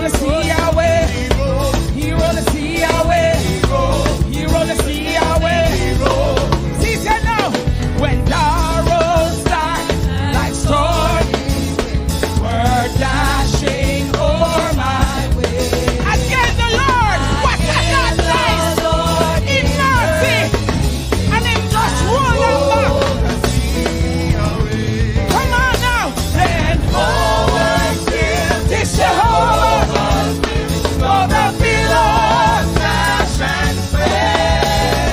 the sea away. He roll the sea away. He roll the sea away. See, say now, when sorrows start like storm, we're dashing over my way. Again, the Lord, what a God nice in mercy, and him just roll over. Come on now, then forward still, this Jehovah, for the billows dash and spread.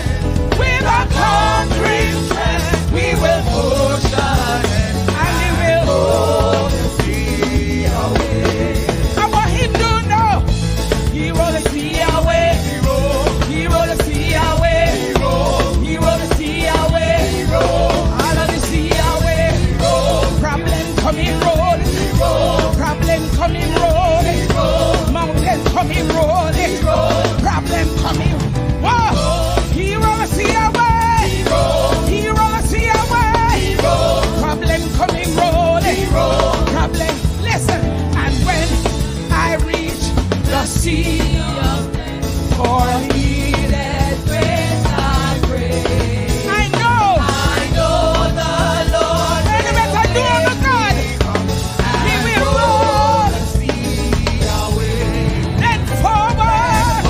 With a concrete tread, we will push ahead, and we will hold the sea away. And what he do now? He roll the sea away. He roll the sea away. He roll the sea away. All of the sea away. Problem coming rolling. Problem coming rolling. Mountain coming rolling. Problem coming. Whoa! He roll the sea away. He roll the sea away. Problem coming rolling. Problem. Listen. And when I reach the sea for needed grace, I pray. I know the Lord. Any better do the God. He will roll the sea away. Then forward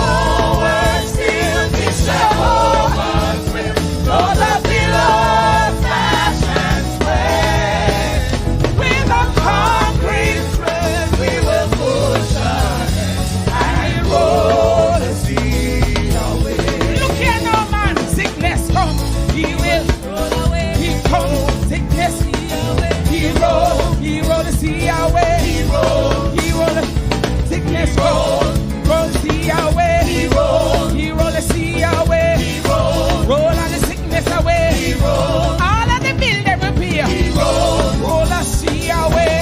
still this Jehovah will blow the billows dash and spread. With a concrete tread, we will push ahead and roll the sea away. Look here now, man. Sickness come, he will roll away. He come, sickness he roll the sea away. He roll the sickness roll the sea away. He roll the sea away. Roll all the sickness away. All of the bill they repair. Roll the sea away.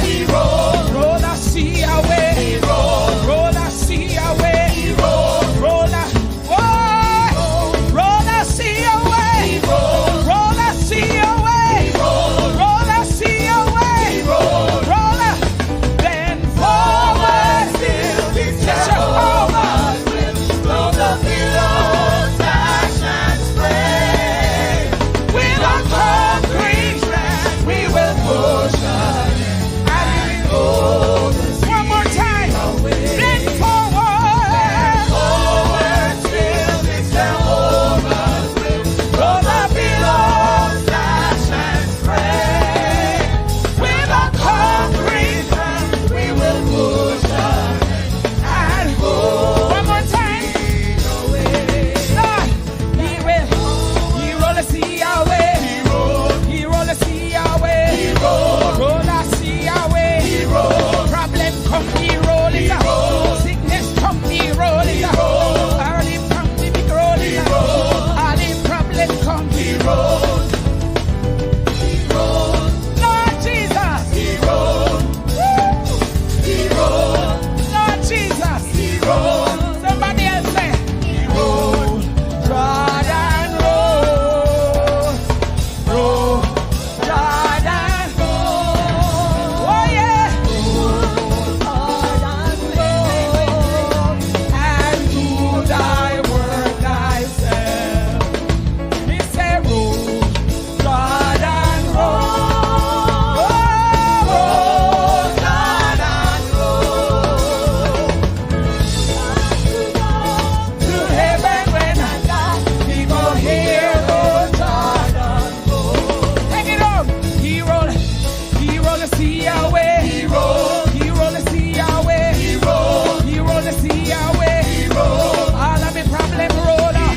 Roll the sea away. Roll the sea away. Roll the sea away. Roll the sea away. Roll the sea away. Then forward still this Jehovah will blow the billows dash and spread. With a concrete tread, we will push ahead and we hold the sea. One more time. Then forward still this Jehovah will blow the billows dash and spread. With a concrete tread, we will push ahead and hold. One more time. Lord, he roll the sea away. He roll the sea away. Roll the sea away. Problem come, he roll it up. Sickness come, he roll it up. All the problem, he roll it up. All the problem come, he roll. Lord Jesus. Lord Jesus. Somebody else say, roll, Jordan, roll, Jordan, roll. Oh yeah. And do thy work thyself. He say, roll, Jordan, roll. Jordan, roll. To heaven when people hear, oh Jordan, roll. Take it on. He roll the sea away. He roll the sea away. He roll the sea away. All of the problem roll up.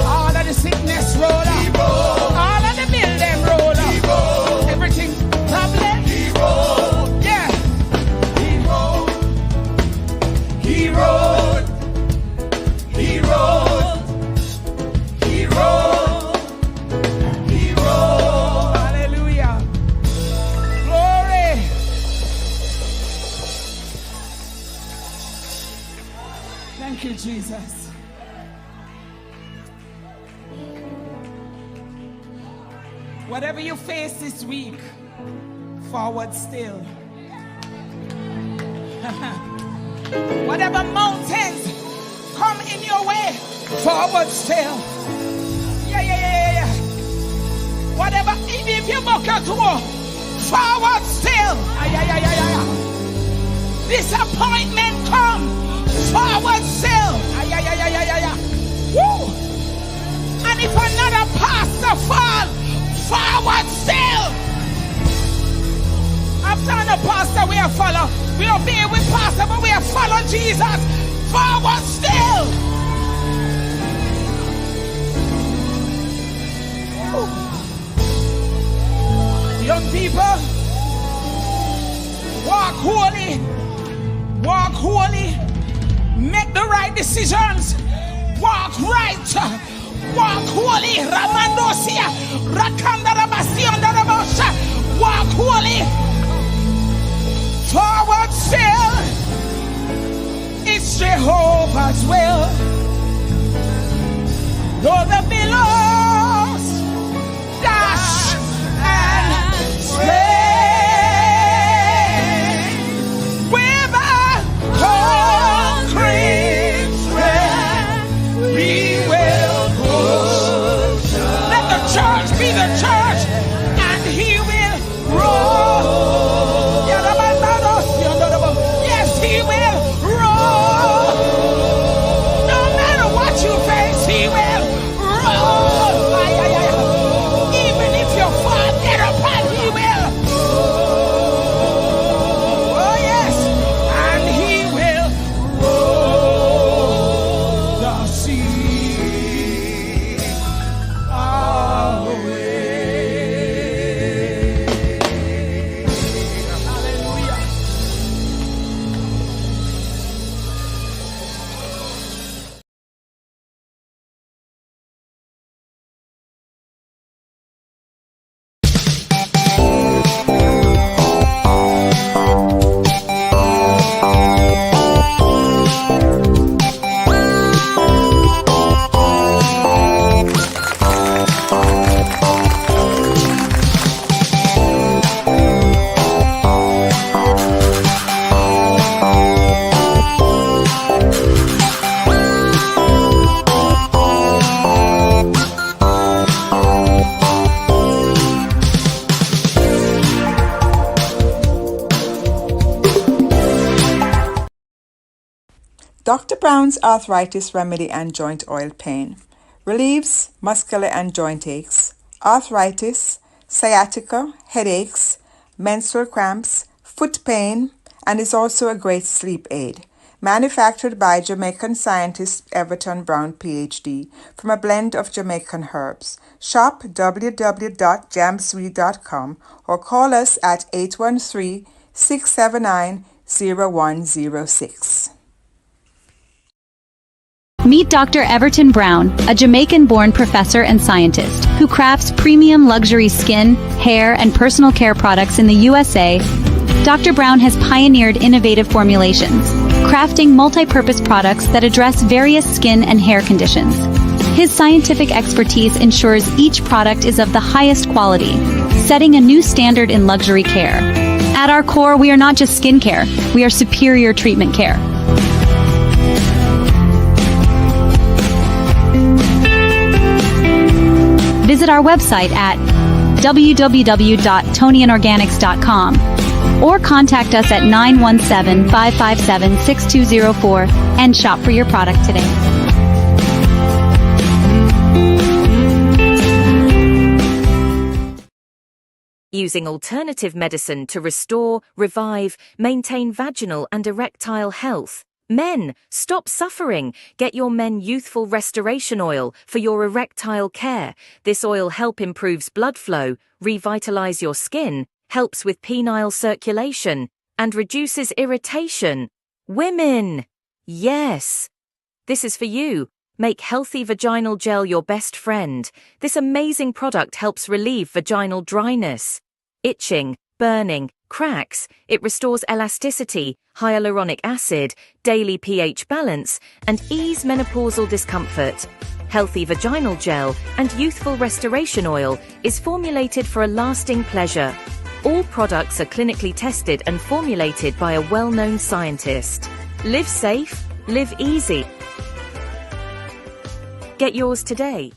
All of the sickness roll up. All of the bill them roll up. Everything problem. Yeah. He rolled. Hallelujah. Glory. Thank you, Jesus. Whatever you face this week, forward still. Whatever mountains come in your way, forward still. Yeah. Whatever, even if you buck at war, forward still. Disappointment come, forward still. Woo. And if another pastor fall, forward still. After the pastor we are follow. We obey with pastor, but we are follow Jesus. Forward still. Woo. Young people, walk holy. Walk holy. Make the right decisions. Walk right. Walk holy. Ramandosia. Rakandarabasiandarabosha. Walk holy. Forward still. It's Jehovah's will. Though the billows dash and sway with a concrete strength, we will push. Let the church be the church, and he will roll. Yes, he will roll. No matter what you face, he will roll. Even if you fall, get up and he will. Oh yes, and he will roll the sea away. Hallelujah. Dr. Brown's Arthritis Remedy and Joint Oil Pain relieves muscular and joint aches, arthritis, sciatica, headaches, menstrual cramps, foot pain, and is also a great sleep aid. Manufactured by Jamaican scientist Everton Brown, PhD, from a blend of Jamaican herbs. Shop www.jamsweet.com or call us at 813-679-0106. Meet Dr. Everton Brown, a Jamaican-born professor and scientist who crafts premium luxury skin, hair, and personal care products in the USA. Dr. Brown has pioneered innovative formulations, crafting multi-purpose products that address various skin and hair conditions. His scientific expertise ensures each product is of the highest quality, setting a new standard in luxury care. At our core, we are not just skincare, we are superior treatment care. Visit our website at www.tonianorganics.com or contact us at 917-557-6204 and shop for your product today. Using alternative medicine to restore, revive, maintain vaginal and erectile health. Men, stop suffering. Get your Men Youthful Restoration Oil for your erectile care. This oil helps improves blood flow, revitalize your skin, helps with penile circulation, and reduces irritation. Women! Yes! This is for you. Make healthy vaginal gel your best friend. This amazing product helps relieve vaginal dryness, itching, burning, cracks. It restores elasticity, hyaluronic acid, daily pH balance, and ease menopausal discomfort. Healthy Vaginal Gel and Youthful Restoration Oil is formulated for a lasting pleasure. All products are clinically tested and formulated by a well-known scientist. Live safe, live easy. Get yours today.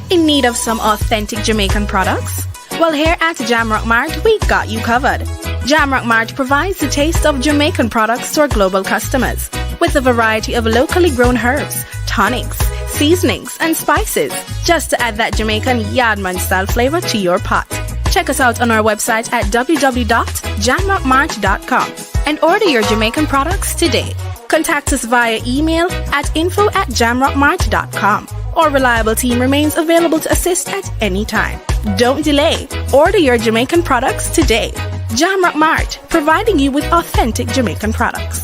In need of some authentic Jamaican products? Well, here at Jamrock Mart, we got you covered. Jamrock Mart provides the taste of Jamaican products to our global customers, with a variety of locally grown herbs, tonics, seasonings, and spices, just to add that Jamaican Yardman-style flavor to your pot. Check us out on our website at www.jamrockmart.com and order your Jamaican products today. Contact us via email at info@jamrockmart.com. Our reliable team remains available to assist at any time. Don't delay. Order your Jamaican products today. Jamrock Mart, providing you with authentic Jamaican products.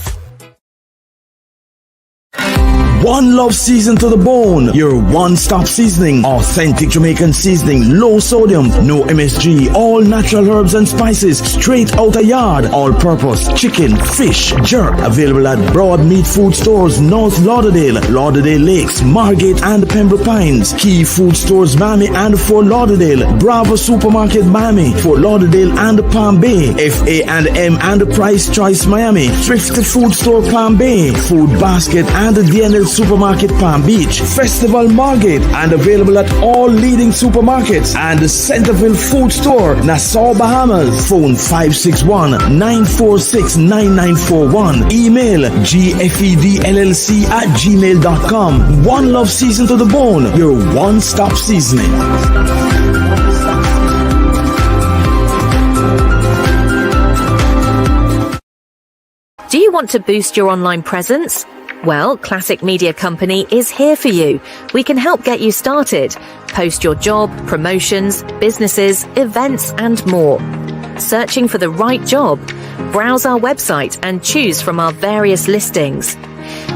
One Love Season to the Bone, your one-stop seasoning, authentic Jamaican seasoning, low sodium, no MSG, all natural herbs and spices, straight out a yard, all-purpose, chicken, fish, jerk, available at Broad Meat Food Stores, North Lauderdale, Lauderdale Lakes, Margate and Pembroke Pines, Key Food Stores, Miami and Fort Lauderdale, Bravo Supermarket, Miami, Fort Lauderdale and Palm Bay, FA&M and Price Choice, Miami, Thrifty Food Store, Palm Bay, Food Basket and DNL Supermarket, Palm Beach, Festival Margate, and available at all leading supermarkets and the Centerville Food Store, Nassau, Bahamas. Phone 561-946-9941. Email gfedllc@gmail.com. One Love Season to the Bone, your one-stop seasoning. Do you want to boost your online presence? Well, Classic Media Company is here for you. We can help get you started. Post your job, promotions, businesses, events, and more. Searching for the right job? Browse our website and choose from our various listings.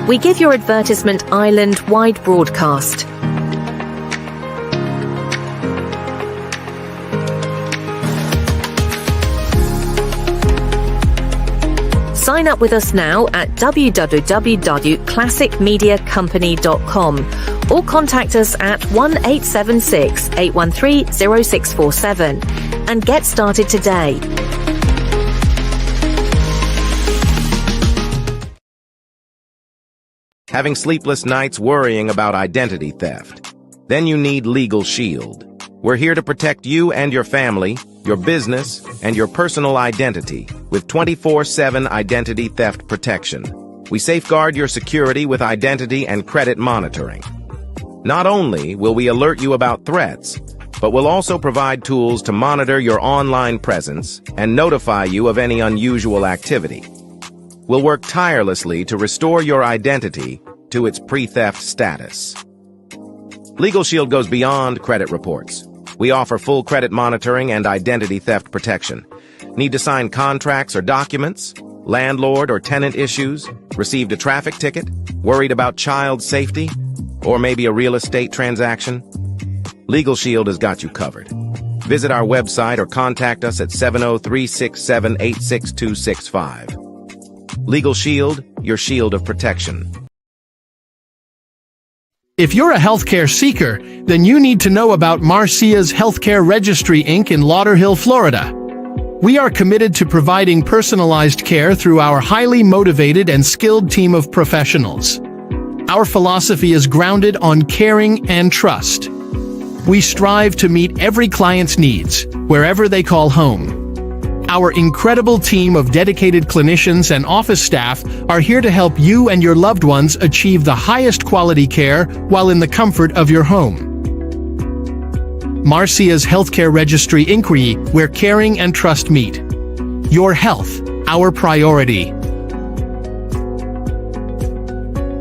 We give your advertisement island-wide broadcast. Sign up with us now at www.classicmediacompany.com or contact us at 1-876-813-0647 and get started today. Having sleepless nights worrying about identity theft? Then you need Legal Shield. We're here to protect you and your family, your business, and your personal identity with 24/7 identity theft protection. We safeguard your security with identity and credit monitoring. Not only will we alert you about threats, but we'll also provide tools to monitor your online presence and notify you of any unusual activity. We'll work tirelessly to restore your identity to its pre-theft status. Legal Shield goes beyond credit reports. We offer full credit monitoring and identity theft protection. Need to sign contracts or documents? Landlord or tenant issues? Received a traffic ticket? Worried about child safety? Or maybe a real estate transaction? Legal Shield has got you covered. Visit our website or contact us at 703-678-6265. Legal Shield, your shield of protection. If you're a healthcare seeker, then you need to know about Marcia's Healthcare Registry, Inc. in Lauderhill, Florida. We are committed to providing personalized care through our highly motivated and skilled team of professionals. Our philosophy is grounded on caring and trust. We strive to meet every client's needs, wherever they call home. Our incredible team of dedicated clinicians and office staff are here to help you and your loved ones achieve the highest quality care while in the comfort of your home. Marcia's Healthcare Registry, Inc., where caring and trust meet. Your health, our priority.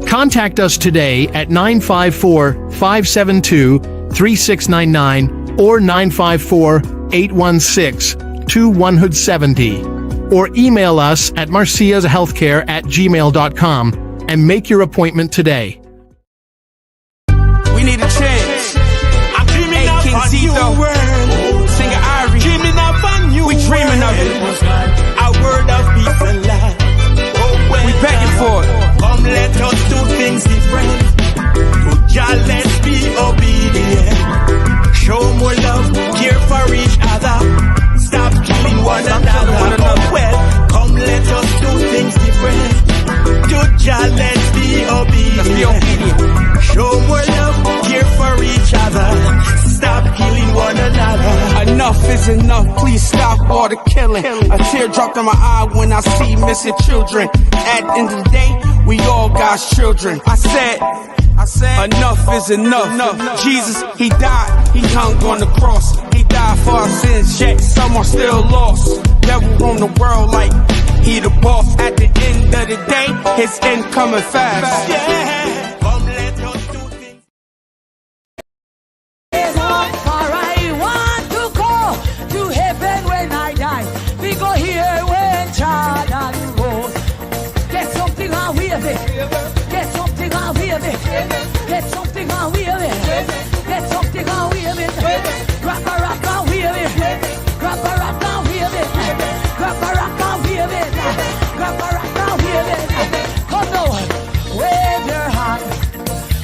Contact us today at 954-572-3699 or 954-816-2170, or email us at marciashealthcare@gmail.com and make your appointment today. We need a change. I'm dreaming of a new world. Singer Ari, dreaming of a new world. We dreaming of it. A world of peace and life. We begging for it. Come, let us do things different. To Jah, let's be obedient. Show more love, care for each other. Stop killing one another. Well, come, let us do things different. Jah, let's be obedient. Show more love, care for each other. Stop killing one another. Enough is enough, please stop all the killing. A tear dropped in my eye when I see missing children. At the end of the day, we all God's children. I said, enough is enough. Jesus, he died, he hung on the cross. He died for our sins, yet some are still lost. Devil roam the world like he the boss. At the end of the day, his end coming fast. Yeah. Come, let us do things. For I want to go to heaven when I die. We go here when Jordan rolls. Get something and wave it. Get something and wave it. Get something and wave it. Get something and wave it. Grab a rock and wave it. Grab a rock and wave it. Grab a rock and wave it. Grab a rock and wave it. Come now, wave your hand.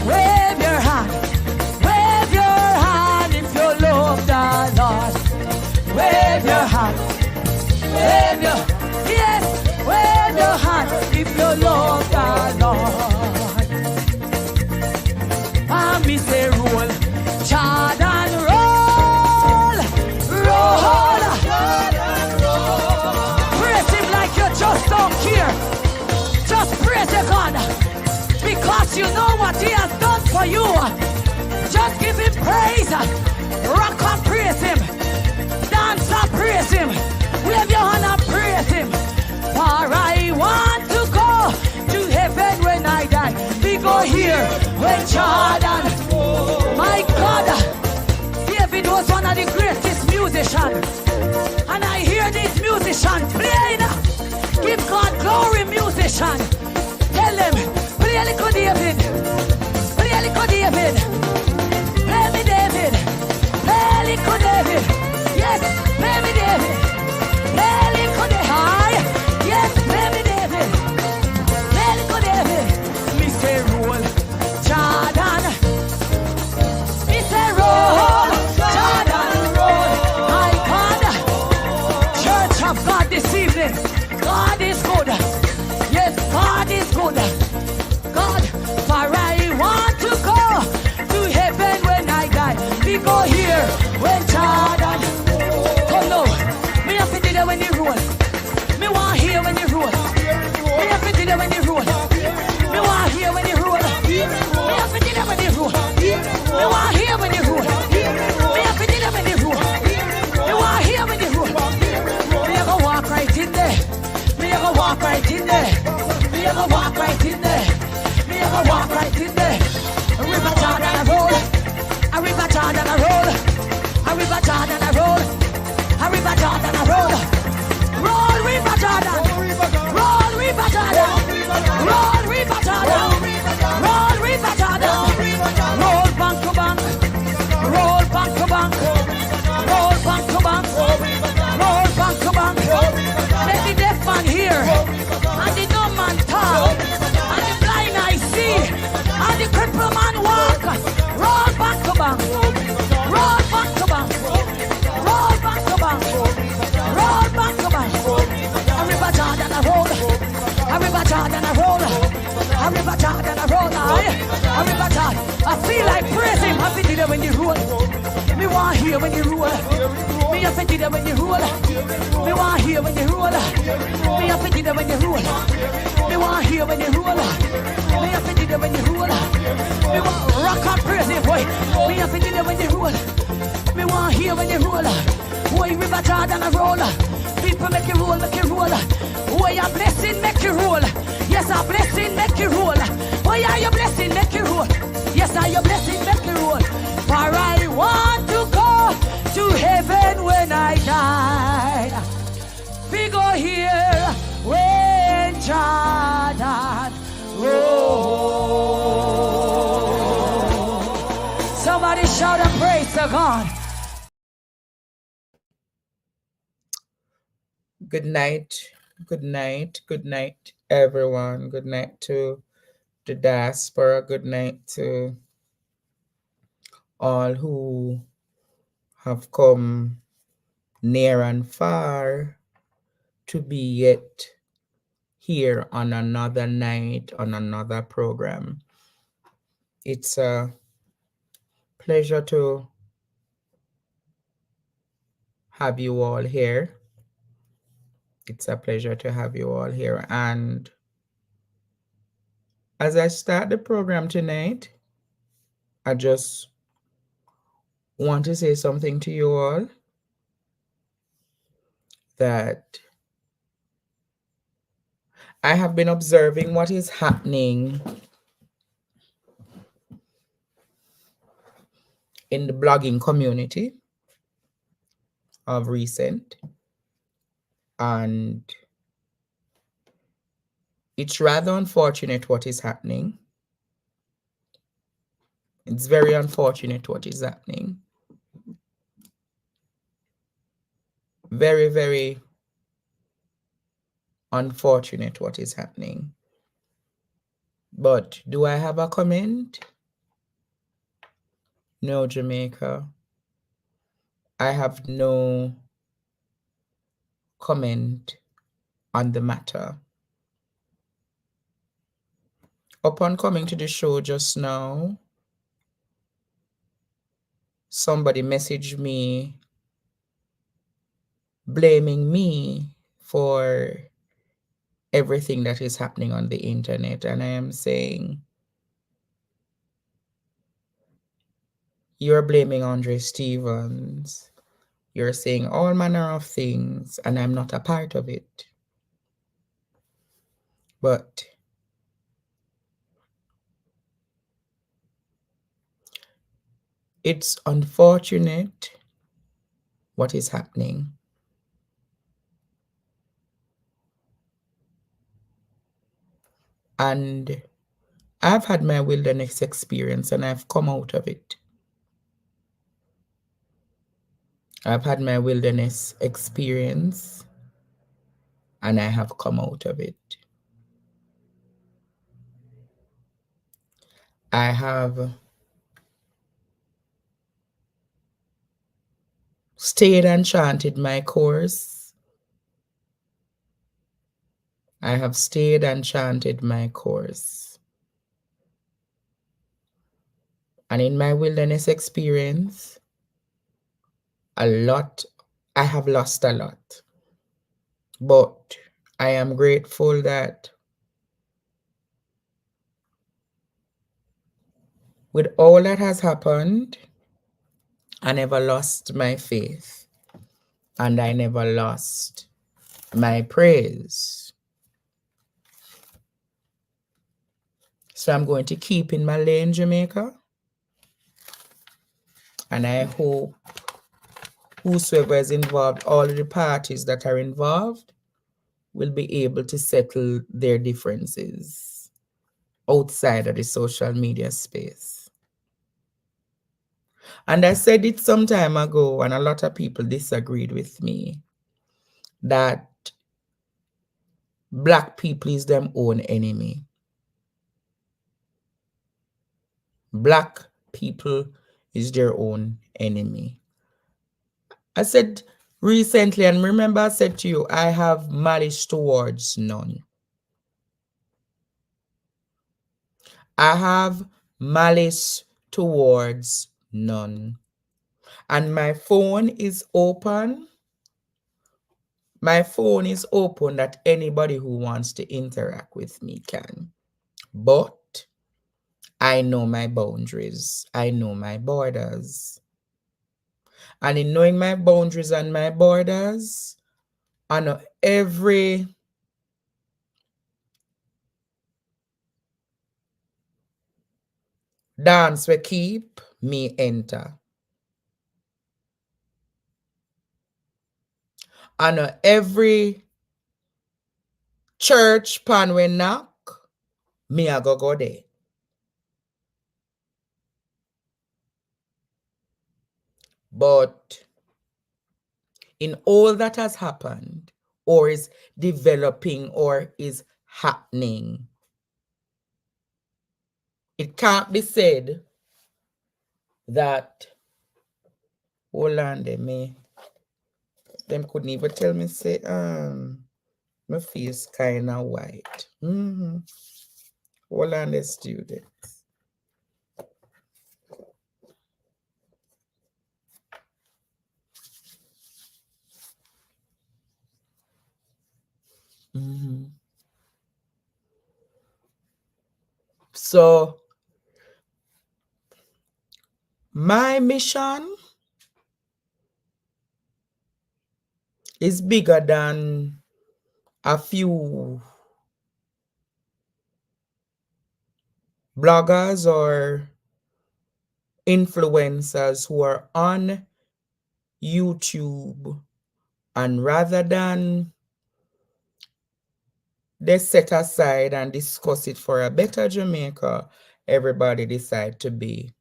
Wave your hand. Wave your hand if you love the Lord. Wave your hand. Wave your, yes, wave your hand if you love the Lord. And me say roll, Jordan roll, roll. Praise him like you just don't care. Just praise the God, because you know what he has done for you. Just give him praise. Rock and praise him. Dance and praise him. Wave your hand and praise him. For I want to go to heaven when I die. We go here when Jordan. My God, David was one of the greatest musicians. And I hear these musicians playing. Give God glory, musician. Tell them, play a little David. Play a little David. Play me David. Play a little David. Yes, play me David. Play a little David. Yes, play me David. Play a little David. Me say roll, Jordan. Me say roll, Jordan, roll. My God, Church of God this evening. God is good. Yes, God is good. God, for I want to go to heaven when I die. We go here when Jordan. Come now, me have to do that when you roll. Me want hear when you roll. Me have to do that when you roll. Me want hear when you roll. Me have to do that when you roll. Me want hear when you roll. Me have to do that when you roll. Me want hear when you roll. Me have to walk right in there. Me a go walk right in there. Me a go walk right in there. Me a go walk right in there. A river Jordan a roll. A river Jordan a roll. A river Jordan a roll. A river Jordan a roll. Roll river Jordan. Roll river Jordan. Roll river Jordan. Roll river Jordan. Roll bank to bank. Roll bank to bank. Roll bank to bank. Roll bank to bank. Let the deaf man hear, and the dumb man talk, and the blind eye see, and the crippled man walk. Roll back to bank, roll back to bank, roll back to bank, roll back to bank. A river Jordan a roll, a river Jordan a roll, a river Jordan a roll. A river Jordan. I feel like praising. I feel it when you roll. Me want hear when you roll. Me a fit it when you roll. Me want hear when you roll. Me a fit it when you roll. Me want hear when you roll. Me a fit it when you roll. Me want rock and praise it, boy. Me a fit it when you roll. Me want hear when you roll. Boy, river Jordan a roll. People make you roll, make you roll. Boy, a blessing make you roll. Yes, a blessing make you roll. Boy, are your blessing make you roll. Yes, are your blessing make you roll. For I want to go to heaven when I die. We go here when Jordan rolls. Somebody shout and praise to God. Good night, good night, good night, everyone. Good night to the diaspora. Good night to all who have come near and far to be yet here on another night, on another program. It's a pleasure to have you all here. It's a pleasure to have you all here. And as I start the program tonight, I just want to say something to you all, that I have been observing what is happening in the blogging community of recent, and it's rather unfortunate what is happening. It's very unfortunate what is happening. Very, very unfortunate what is happening. But do I have a comment? No, Jamaica. I have no comment on the matter. Upon coming to the show just now, somebody messaged me blaming me for everything that is happening on the internet. And I am saying, you're blaming Andre Stevens. You're saying all manner of things, and I'm not a part of it. But it's unfortunate what is happening. And I've had my wilderness experience and I've come out of it. I've had my wilderness experience and I have come out of it. I have stayed and chanted my course. I have stayed and chanted my course. And in my wilderness experience, I have lost a lot. But I am grateful that with all that has happened, I never lost my faith and I never lost my praise. So I'm going to keep in my lane, Jamaica. And I hope whosoever is involved, all of the parties that are involved, will be able to settle their differences outside of the social media space. And I said it some time ago, and a lot of people disagreed with me, that Black people is their own enemy. Black people is their own enemy. I said recently, and remember I said to you, I have malice towards none. I have malice towards none. And my phone is open. My phone is open that anybody who wants to interact with me can. But I know my boundaries. I know my borders. And in knowing my boundaries and my borders, I know every dance we keep, me enter. I know every church pan we knock, me a go there. But in all that has happened, or is developing, or is happening, it can't be said that, hold on, them couldn't even tell me, say, My face kind of white. Hold on, the students. So, my mission is bigger than a few bloggers or influencers who are on YouTube, and rather than they set aside and discuss it for a better Jamaica, everybody decide to be.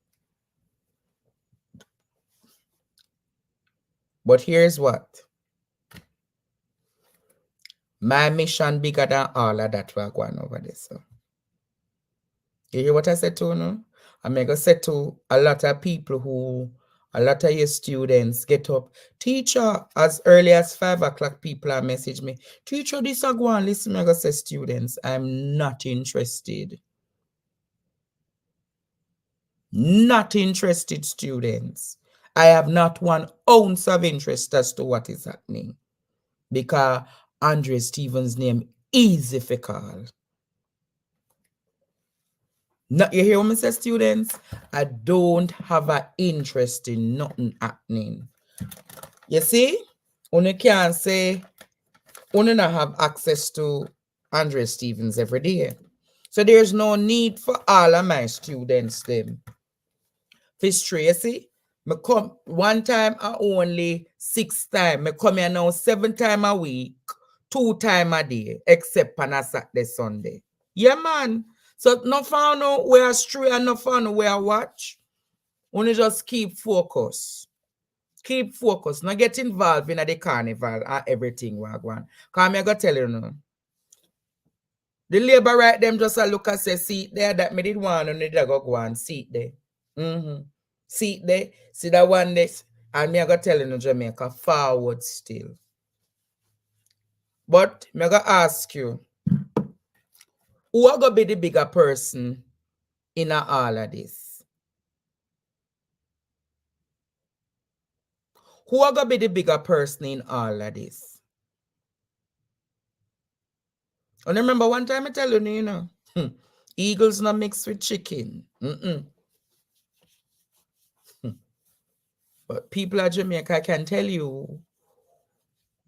But here's what. My mission bigger than all of that we're going over there. So you hear what I said to you? I'm going to say to a lot of people who, a lot of your students get up. Teacher, as early as 5 o'clock, people are message me. Teacher, this is going, listen, I'm going to say, students, I'm not interested. Not interested, students. I have not 1 ounce of interest as to what is happening. Because Andre Stevens' name easy for call. No, you hear what I say, students? I don't have an interest in nothing happening. You see? You can't say you not have access to Andre Stevens every day. So there's no need for all of my students them. History, you see? Me come 1 time and only 6 times. Me come here now 7 times a week, 2 times a day, except on a Saturday, Sunday. Yeah, man. So no found out where stray and no found out where watch. Only just keep focus. Keep focus. Not get involved in the carnival and everything we're going. Because I'm going to tell you now. The labor right them just a look and say, see there that me did one and they go and see there. See there. See that one there. And me I going to tell you in Jamaica, forward still. But me I going to ask you, who are going to be the bigger person in all of this? Who are going to be the bigger person in all of this? And remember one time I tell you, you know, eagles not mixed with chicken. But people of Jamaica can tell you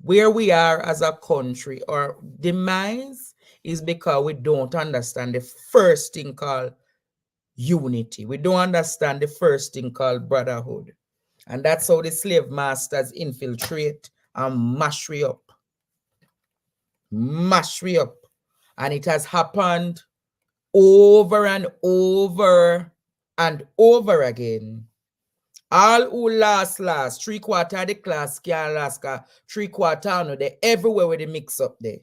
where we are as a country, our demise is because we don't understand the first thing called unity. We don't understand the first thing called brotherhood. And that's how the slave masters infiltrate and mash we up. Mash we up. And it has happened over and over and over again. All who last, 3/4 of the class can last, 3/4 no, they everywhere with the mix up there.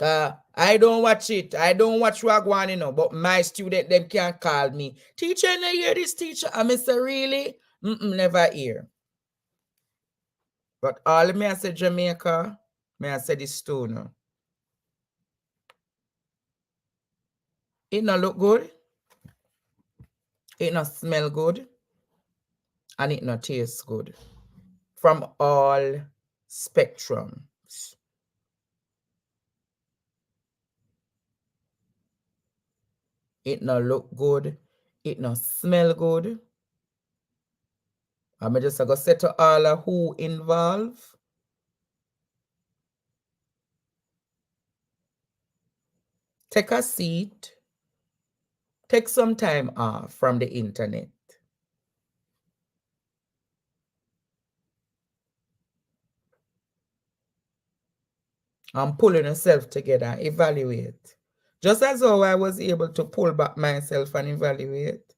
I don't watch it. I don't watch Wagwan, you know, but my student, them can call me. Teacher, I hear this teacher. I say, really? Never hear. But all me I say Jamaica, me I say this too, no. It not look good. It not smell good. And it not taste good. From all spectrums. It not look good. It not smell good. I'm just going to say to all who involved, take a seat, take some time off from the internet. And pulling yourself together, evaluate. Just as how I was able to pull back myself and evaluate.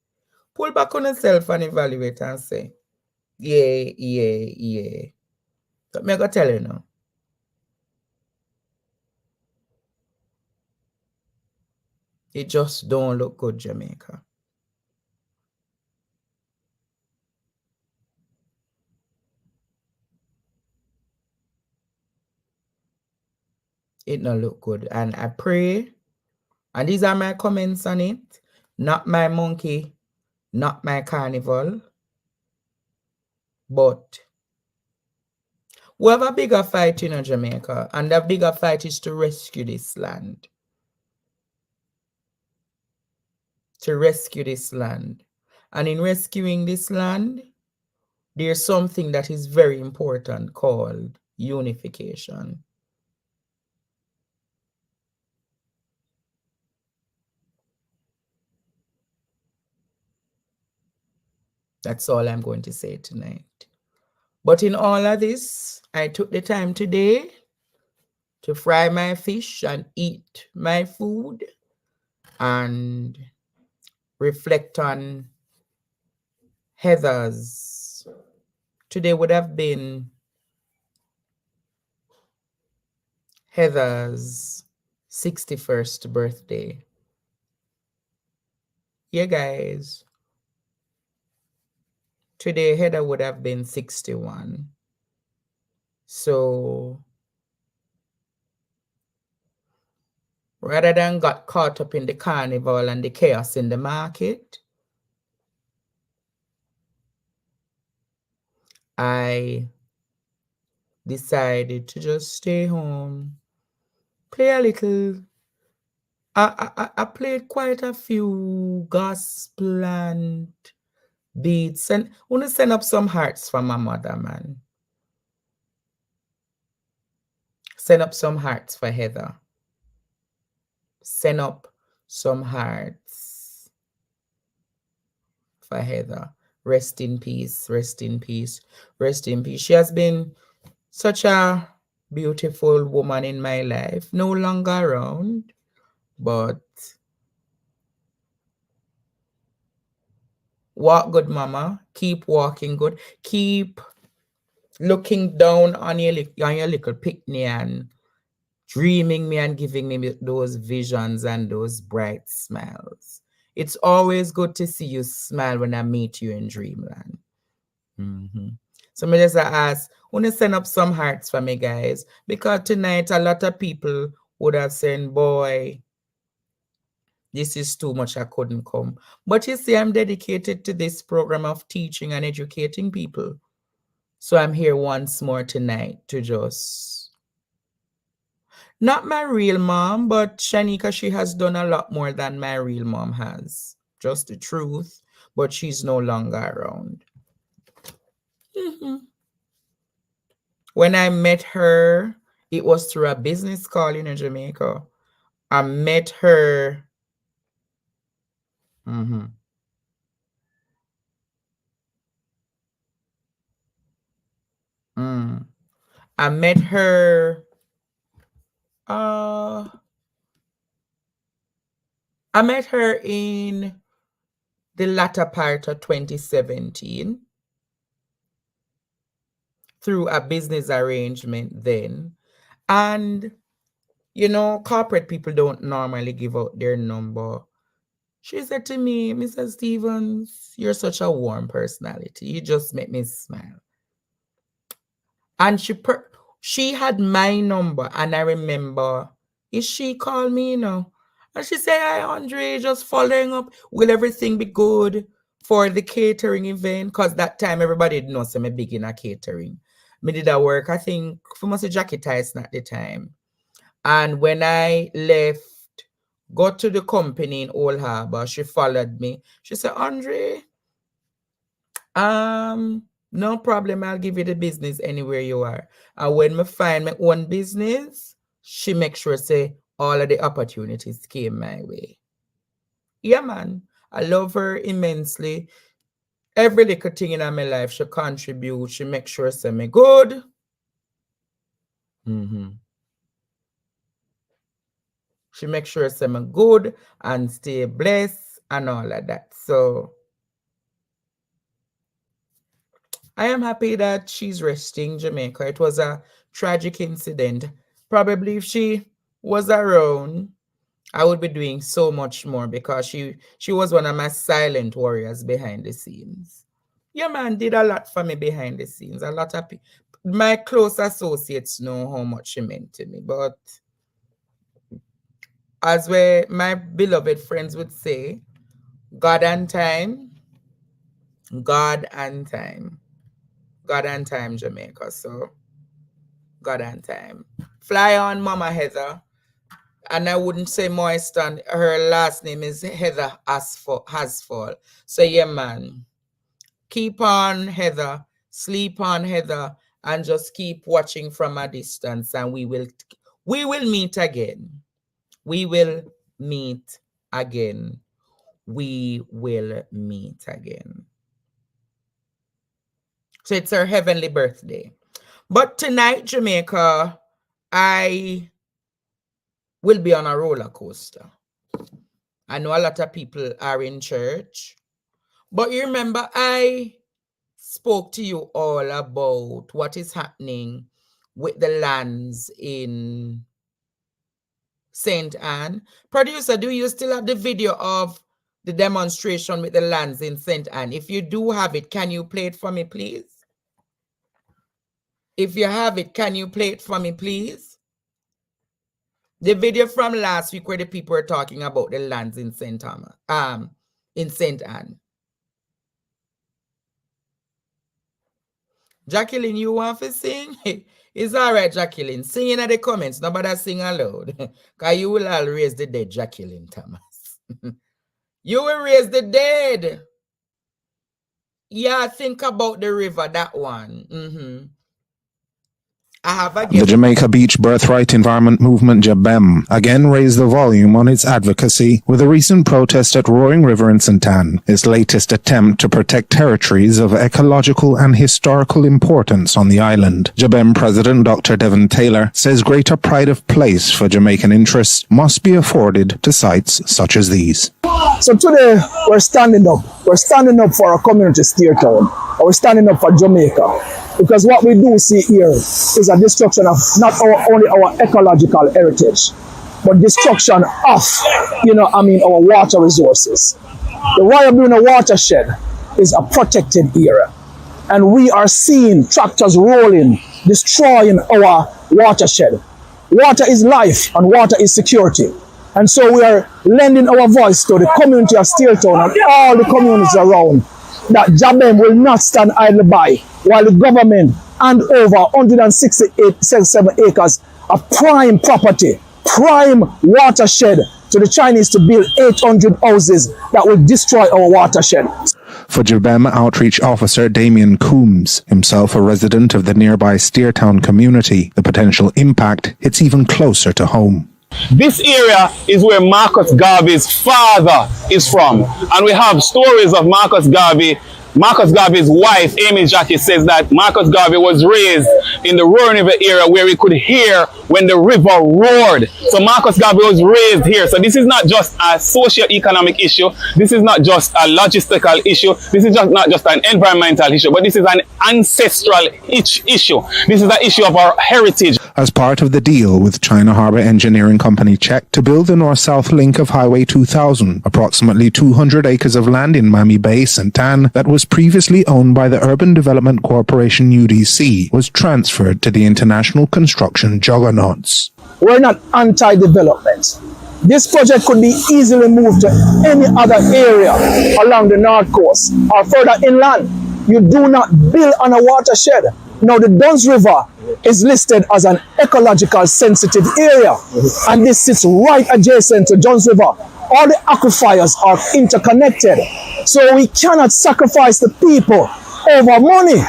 Pull back on yourself and evaluate and say, yeah. But me go tell you now. It just don't look good, Jamaica. It not look good. And I pray, and these are my comments on it, not my monkey, not my carnival, but we have a bigger fight in Jamaica, and the bigger fight is to rescue this land. To rescue this land. And in rescuing this land, there's something that is very important called unification. That's all I'm going to say tonight. But in all of this, I took the time today to fry my fish and eat my food and reflect on Heather's. Today would have been Heather's 61st birthday. Yeah, guys. Today, Heather would have been 61. So, rather than got caught up in the carnival and the chaos in the market, I decided to just stay home, play a little. I played quite a few gospel and beats, and I want to send up some hearts for my mother, man. Send up some hearts for Heather. Send up some hearts for Heather. Rest in peace, rest in peace, rest in peace. She has been such a beautiful woman in my life. No longer around, but walk good, mama. Keep walking good. Keep looking down on your little picnic and dreaming me and giving me those visions and those bright smiles. It's always good to see you smile when I meet you in dreamland. So me just ask, want to send up some hearts for me, guys, because tonight a lot of people would have said, boy, this is too much, I couldn't come. But you see, I'm dedicated to this program of teaching and educating people. So I'm here once more tonight to just, not my real mom, but Shanika, she has done a lot more than my real mom has. Just the truth, but she's no longer around. When I met her, it was through a business call in Jamaica. I met her. I met her. I met her in the latter part of 2017 through a business arrangement then. And, you know, corporate people don't normally give out their number. She said to me, Mr. Stevens, you're such a warm personality. You just make me smile. And she had my number, and I remember, she called me, you know, and she said, hi, Andre, just following up. Will everything be good for the catering event? Because that time everybody knows I'm a big in a catering. Me did a work, I think, for Mr. Jackie Tyson at the time. And when I left, got to the company in Old Harbor, she followed me. She said, Andre, no problem, I'll give you the business anywhere you are. And when me find my own business, she make sure say all of the opportunities came my way. Yeah, man. I love her immensely. Every little thing in my life, she contribute. She make sure say me good. She make sure say me good and stay blessed and all of that. So I am happy that she's resting Jamaica. It was a tragic incident. Probably if she was around, I would be doing so much more because she was one of my silent warriors behind the scenes. Yeah, man, did a lot for me behind the scenes. A lot of people, my close associates know how much she meant to me, but as where my beloved friends would say, God and time, God and time. God and time, Jamaica. So, God and time. Fly on, Mama Heather. And I wouldn't say moist on her last name is Heather Hasfall. So, yeah, man. Keep on, Heather. Sleep on, Heather. And just keep watching from a distance. And we will meet again. We will meet again. We will meet again. So it's her heavenly birthday. But tonight, Jamaica, I will be on a roller coaster. I know a lot of people are in church. But you remember, I spoke to you all about what is happening with the lands in St. Anne. Producer, do you still have the video of the demonstration with the lands in St. Anne? If you do have it, can you play it for me, please? If you have it, can you play it for me, please? The video from last week where the people were talking about the lands in St. Anne. Jacqueline, you want to sing? It's all right, Jacqueline. Sing in the comments. Nobody sing aloud. Because you will all raise the dead, Jacqueline Thomas. You will raise the dead. Yeah, think about the river, that one. The Jamaica Beach Birthright Environment Movement, JABEM, again raised the volume on its advocacy with a recent protest at Roaring River in St. Anne, its latest attempt to protect territories of ecological and historical importance on the island. JABEM President Dr. Devon Taylor says greater pride of place for Jamaican interests must be afforded to sites such as these. So today, we're standing up. We're standing up for our community, Steertown. We're standing up for Jamaica. Because what we do see here is a destruction of not only our ecological heritage, but destruction of, our water resources. The Royal watershed is a protected area. And we are seeing tractors rolling, destroying our watershed. Water is life and water is security. And so we are lending our voice to the community of Steertown and all the communities around that JABEM will not stand idle by while the government hand over 167 acres of prime property, prime watershed to the Chinese to build 800 houses that will destroy our watershed. For JABEM Outreach Officer Damien Coombs, himself a resident of the nearby Steertown community, the potential impact hits even closer to home. This area is where Marcus Garvey's father is from. And we have stories of Marcus Garvey. Marcus Garvey's wife, Amy Jackie, says that Marcus Garvey was raised in the Roaring River area where he could hear when the river roared. So Marcus Garvey was raised here. So this is not just a socio-economic issue. This is not just a logistical issue. This is not just an environmental issue, but this is an ancestral issue. This is an issue of our heritage. As part of the deal with China Harbour Engineering Company Czech to build the north-south link of Highway 2000, approximately 200 acres of land in Miami Bay, St. Anne, that was previously owned by the Urban Development Corporation UDC, was transferred to the international construction juggernauts. We're not anti-development. This project could be easily moved to any other area along the north coast or further inland. You do not build on a watershed. Now the Duns River is listed as an ecological sensitive area, and this sits right adjacent to Duns River. All the aquifers are interconnected, so we cannot sacrifice the people over money.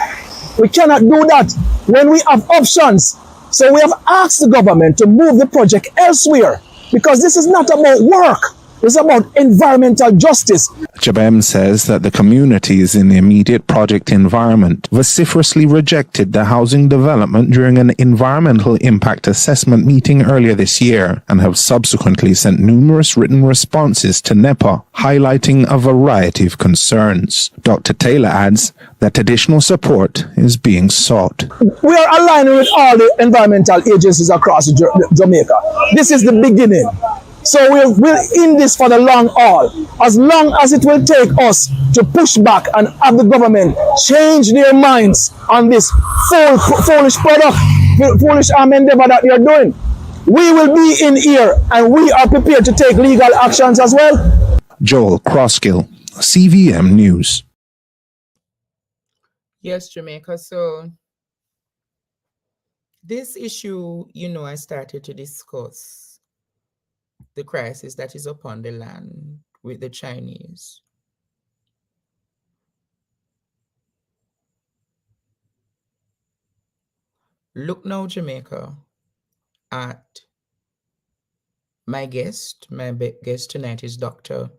We cannot do that when we have options. So we have asked the government to move the project elsewhere, because this is not about work. It's about environmental justice. JABEM says that the communities in the immediate project environment vociferously rejected the housing development during an environmental impact assessment meeting earlier this year and have subsequently sent numerous written responses to NEPA, highlighting a variety of concerns. Dr. Taylor adds that additional support is being sought. We are aligning with all the environmental agencies across Jamaica. This is the beginning. So we're in this for the long haul. As long as it will take us to push back and have the government change their minds on this foolish product, foolish endeavor that they are doing. we will be in here and we are prepared to take legal actions as well. Joel Crosskill, CVM News. Yes, Jamaica. So this issue, I started to discuss the crisis that is upon the land with the Chinese. Look now, Jamaica, at my guest. My guest tonight is Dr.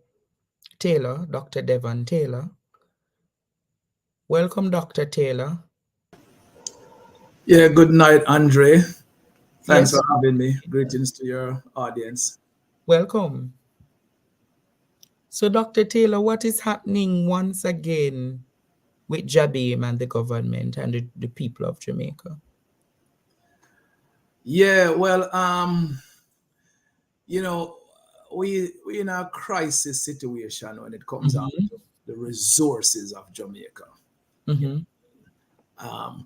Taylor, Dr. Devon Taylor. Welcome, Dr. Taylor. Yeah, good night, Andre. Thanks for having me. Greetings to your audience. Welcome. So, Dr. Taylor, what is happening once again with Jabim and the government and the people of Jamaica? Yeah, well, we in a crisis situation when it comes down to the resources of Jamaica.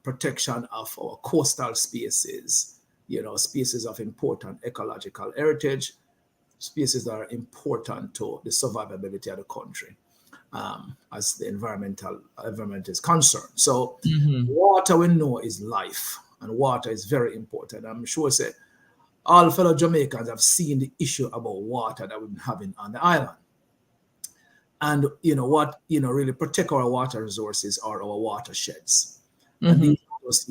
Protection of our coastal spaces, spaces of important ecological heritage, spaces that are important to the survivability of the country as the environment is concerned. So water, we know, is life, and water is very important. I'm sure all fellow Jamaicans have seen the issue about water that we've been having on the island. And what really protect our water resources are our watersheds. And these are just,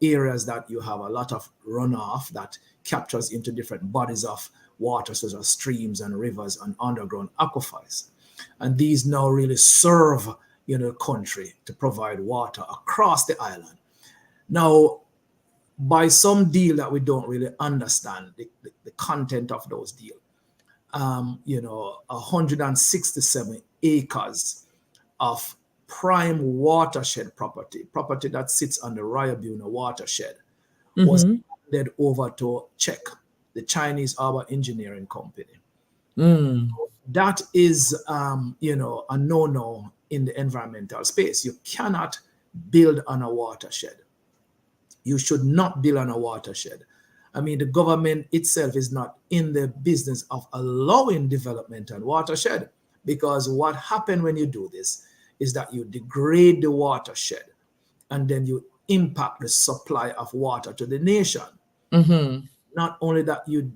areas that you have a lot of runoff that captures into different bodies of water, such as streams and rivers and underground aquifers. And these now really serve, the country to provide water across the island. Now, by some deal that we don't really understand the content of those deals, 167 acres of prime watershed property that sits on the Ryabuna watershed was handed over to Czech, the Chinese Harbour Engineering Company. That is, a no-no in the environmental space. You cannot build on a watershed. You should not build on a watershed. The government itself is not in the business of allowing development on watershed, because what happens when you do this is that you degrade the watershed and then you impact the supply of water to the nation. Not only that, you're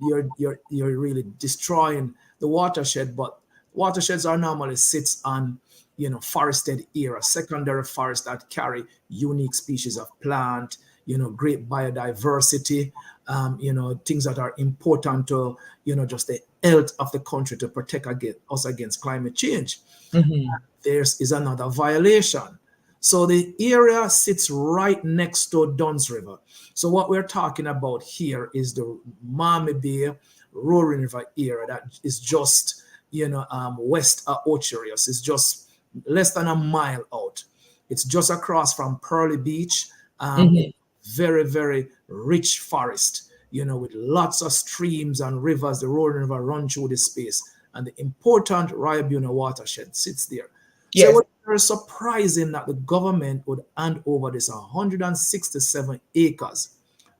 really destroying the watershed, but watersheds are normally sits on forested area, secondary forests that carry unique species of plant, great biodiversity, things that are important to, just the health of the country, to protect us against climate change. There is another violation. So the area sits right next to Duns River. So what we're talking about here is the Mami Bay Roaring River area that is just, west of Ocherius. It's just less than a mile out. It's just across from Pearly Beach. Very, very rich forest, with lots of streams and rivers. The Roaring River run through this space, and the important Ryabuna watershed sits there. So it was very surprising that the government would hand over this 167 acres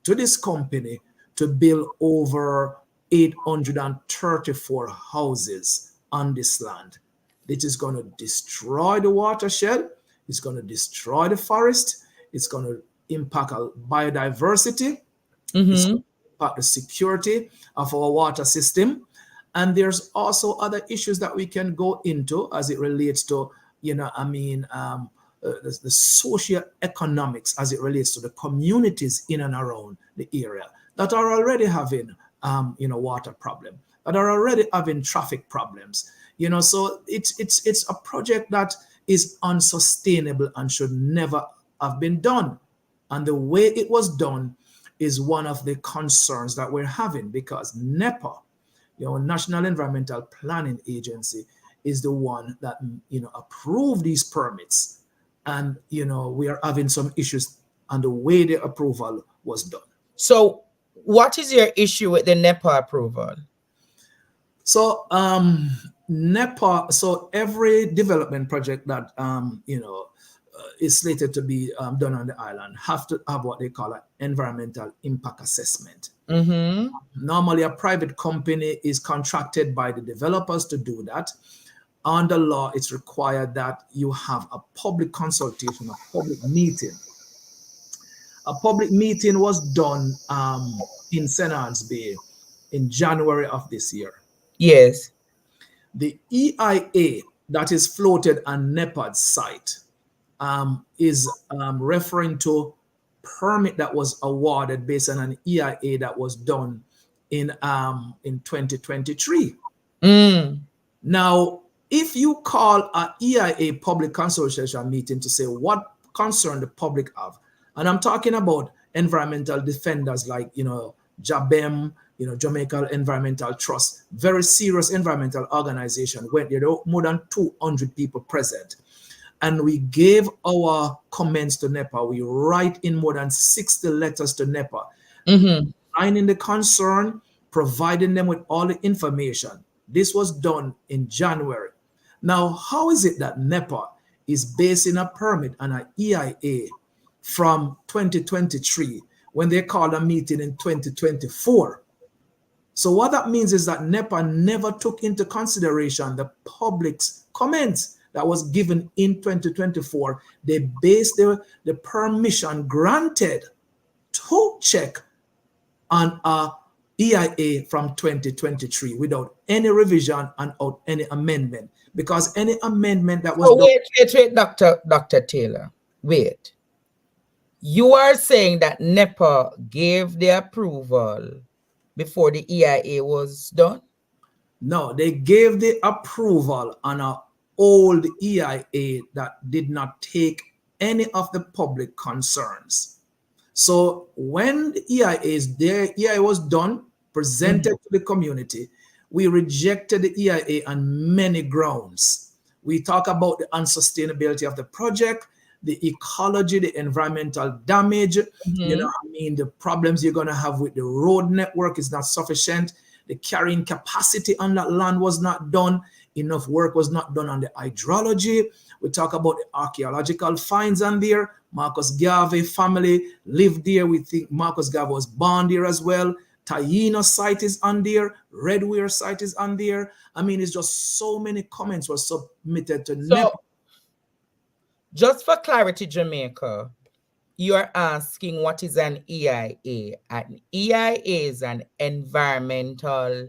to this company to build over 834 houses on this land. It is going to destroy the watershed. It's going to destroy the forest. It's going to impact our biodiversity. It's going to impact the security of our water system. And there's also other issues that we can go into as it relates to, the socio-economics, as it relates to the communities in and around the area that are already having, water problem, that are already having traffic problems. So it's a project that is unsustainable and should never have been done. And the way it was done is one of the concerns that we're having, because NEPA, National Environmental Planning Agency, is the one that, approved these permits. And, we are having some issues on the way the approval was done. So what is your issue with the NEPA approval? So NEPA, so every development project that, is slated to be done on the island have to have what they call an environmental impact assessment. Normally, a private company is contracted by the developers to do that. Under law, it's required that you have a public consultation, a public meeting. A public meeting was done in St. Anne's Bay in January of this year. Yes. The EIA that is floated on NEPAD's site is referring to permit that was awarded based on an EIA that was done in 2023. Now, if you call a EIA public consultation meeting to say what concern the public have, and I'm talking about environmental defenders like, JABEM, Jamaica Environmental Trust, very serious environmental organization, where there are more than 200 people present. And we gave our comments to NEPA. We write in more than 60 letters to NEPA, finding the concern, providing them with all the information. This was done in January. Now, how is it that NEPA is basing a permit on an EIA from 2023 when they called a meeting in 2024? So what that means is that NEPA never took into consideration the public's comments that was given in 2024. They based the permission granted to check on a EIA from 2023 without any revision and without any amendment, because any amendment that was wait, Dr. Taylor, wait. You are saying that NEPA gave the approval before the EIA was done? No, they gave the approval on an old EIA that did not take any of the public concerns. So when the EIA was done, presented to the community, we rejected the EIA on many grounds. We talk about the unsustainability of the project, the ecology, the environmental damage, the problems you're going to have with the road network is not sufficient. The carrying capacity on that land was not done. Enough work was not done on the hydrology. We talk about the archaeological finds on there. Marcus Garvey family lived there. We think Marcus Garvey was born there as well. Taino site is on there. Redweir site is on there. I mean, it's just so many comments were submitted to NEPA. Just for clarity, Jamaica, you're asking what is an EIA? An EIA is an environmental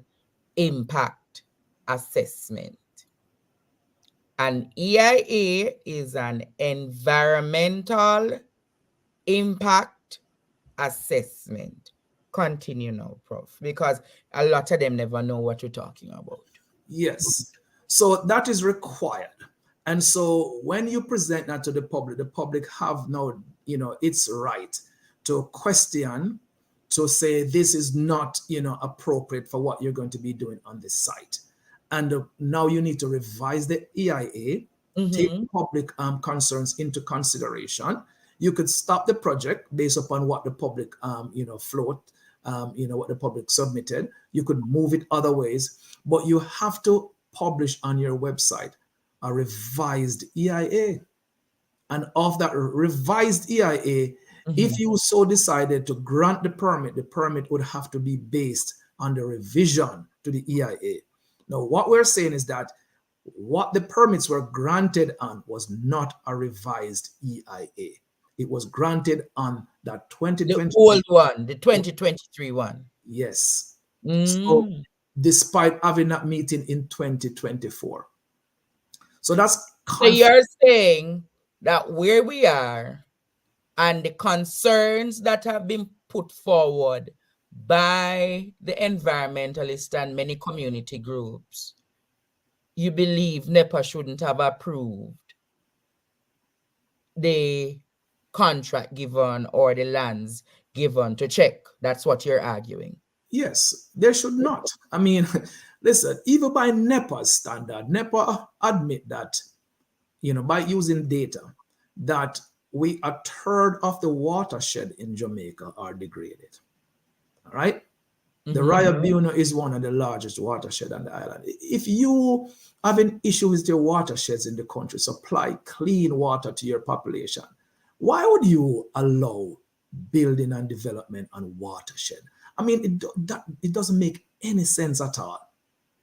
impact assessment. An EIA is an environmental impact assessment. Continue now, Prof, because a lot of them never know what you're talking about. Yes. So that is required. And so when you present that to the public have now, its right to question, to say this is not, appropriate for what you're going to be doing on this site. And now you need to revise the EIA, take public concerns into consideration. You could stop the project based upon what the public, what the public submitted. You could move it other ways, but you have to publish on your website a revised EIA. And of that revised EIA, if you so decided to grant the permit would have to be based on the revision to the EIA. Now, what we're saying is that what the permits were granted on was not a revised EIA. It was granted on that 2020. The old one, the 2023 one. Yes. So despite having that meeting in 2024. So that's... So you're saying that where we are and the concerns that have been put forward by the environmentalists and many community groups, you believe NEPA shouldn't have approved the contract given or the lands given to check. That's what you're arguing. Yes, they should not. I mean, listen, even by NEPA's standard, NEPA admit that, by using data, that a third of the watershed in Jamaica are degraded. All right? The Rayabuna is one of the largest watershed on the island. If you have an issue with your watersheds in the country, supply clean water to your population, why would you allow building and development on watershed? I mean, it doesn't make any sense at all.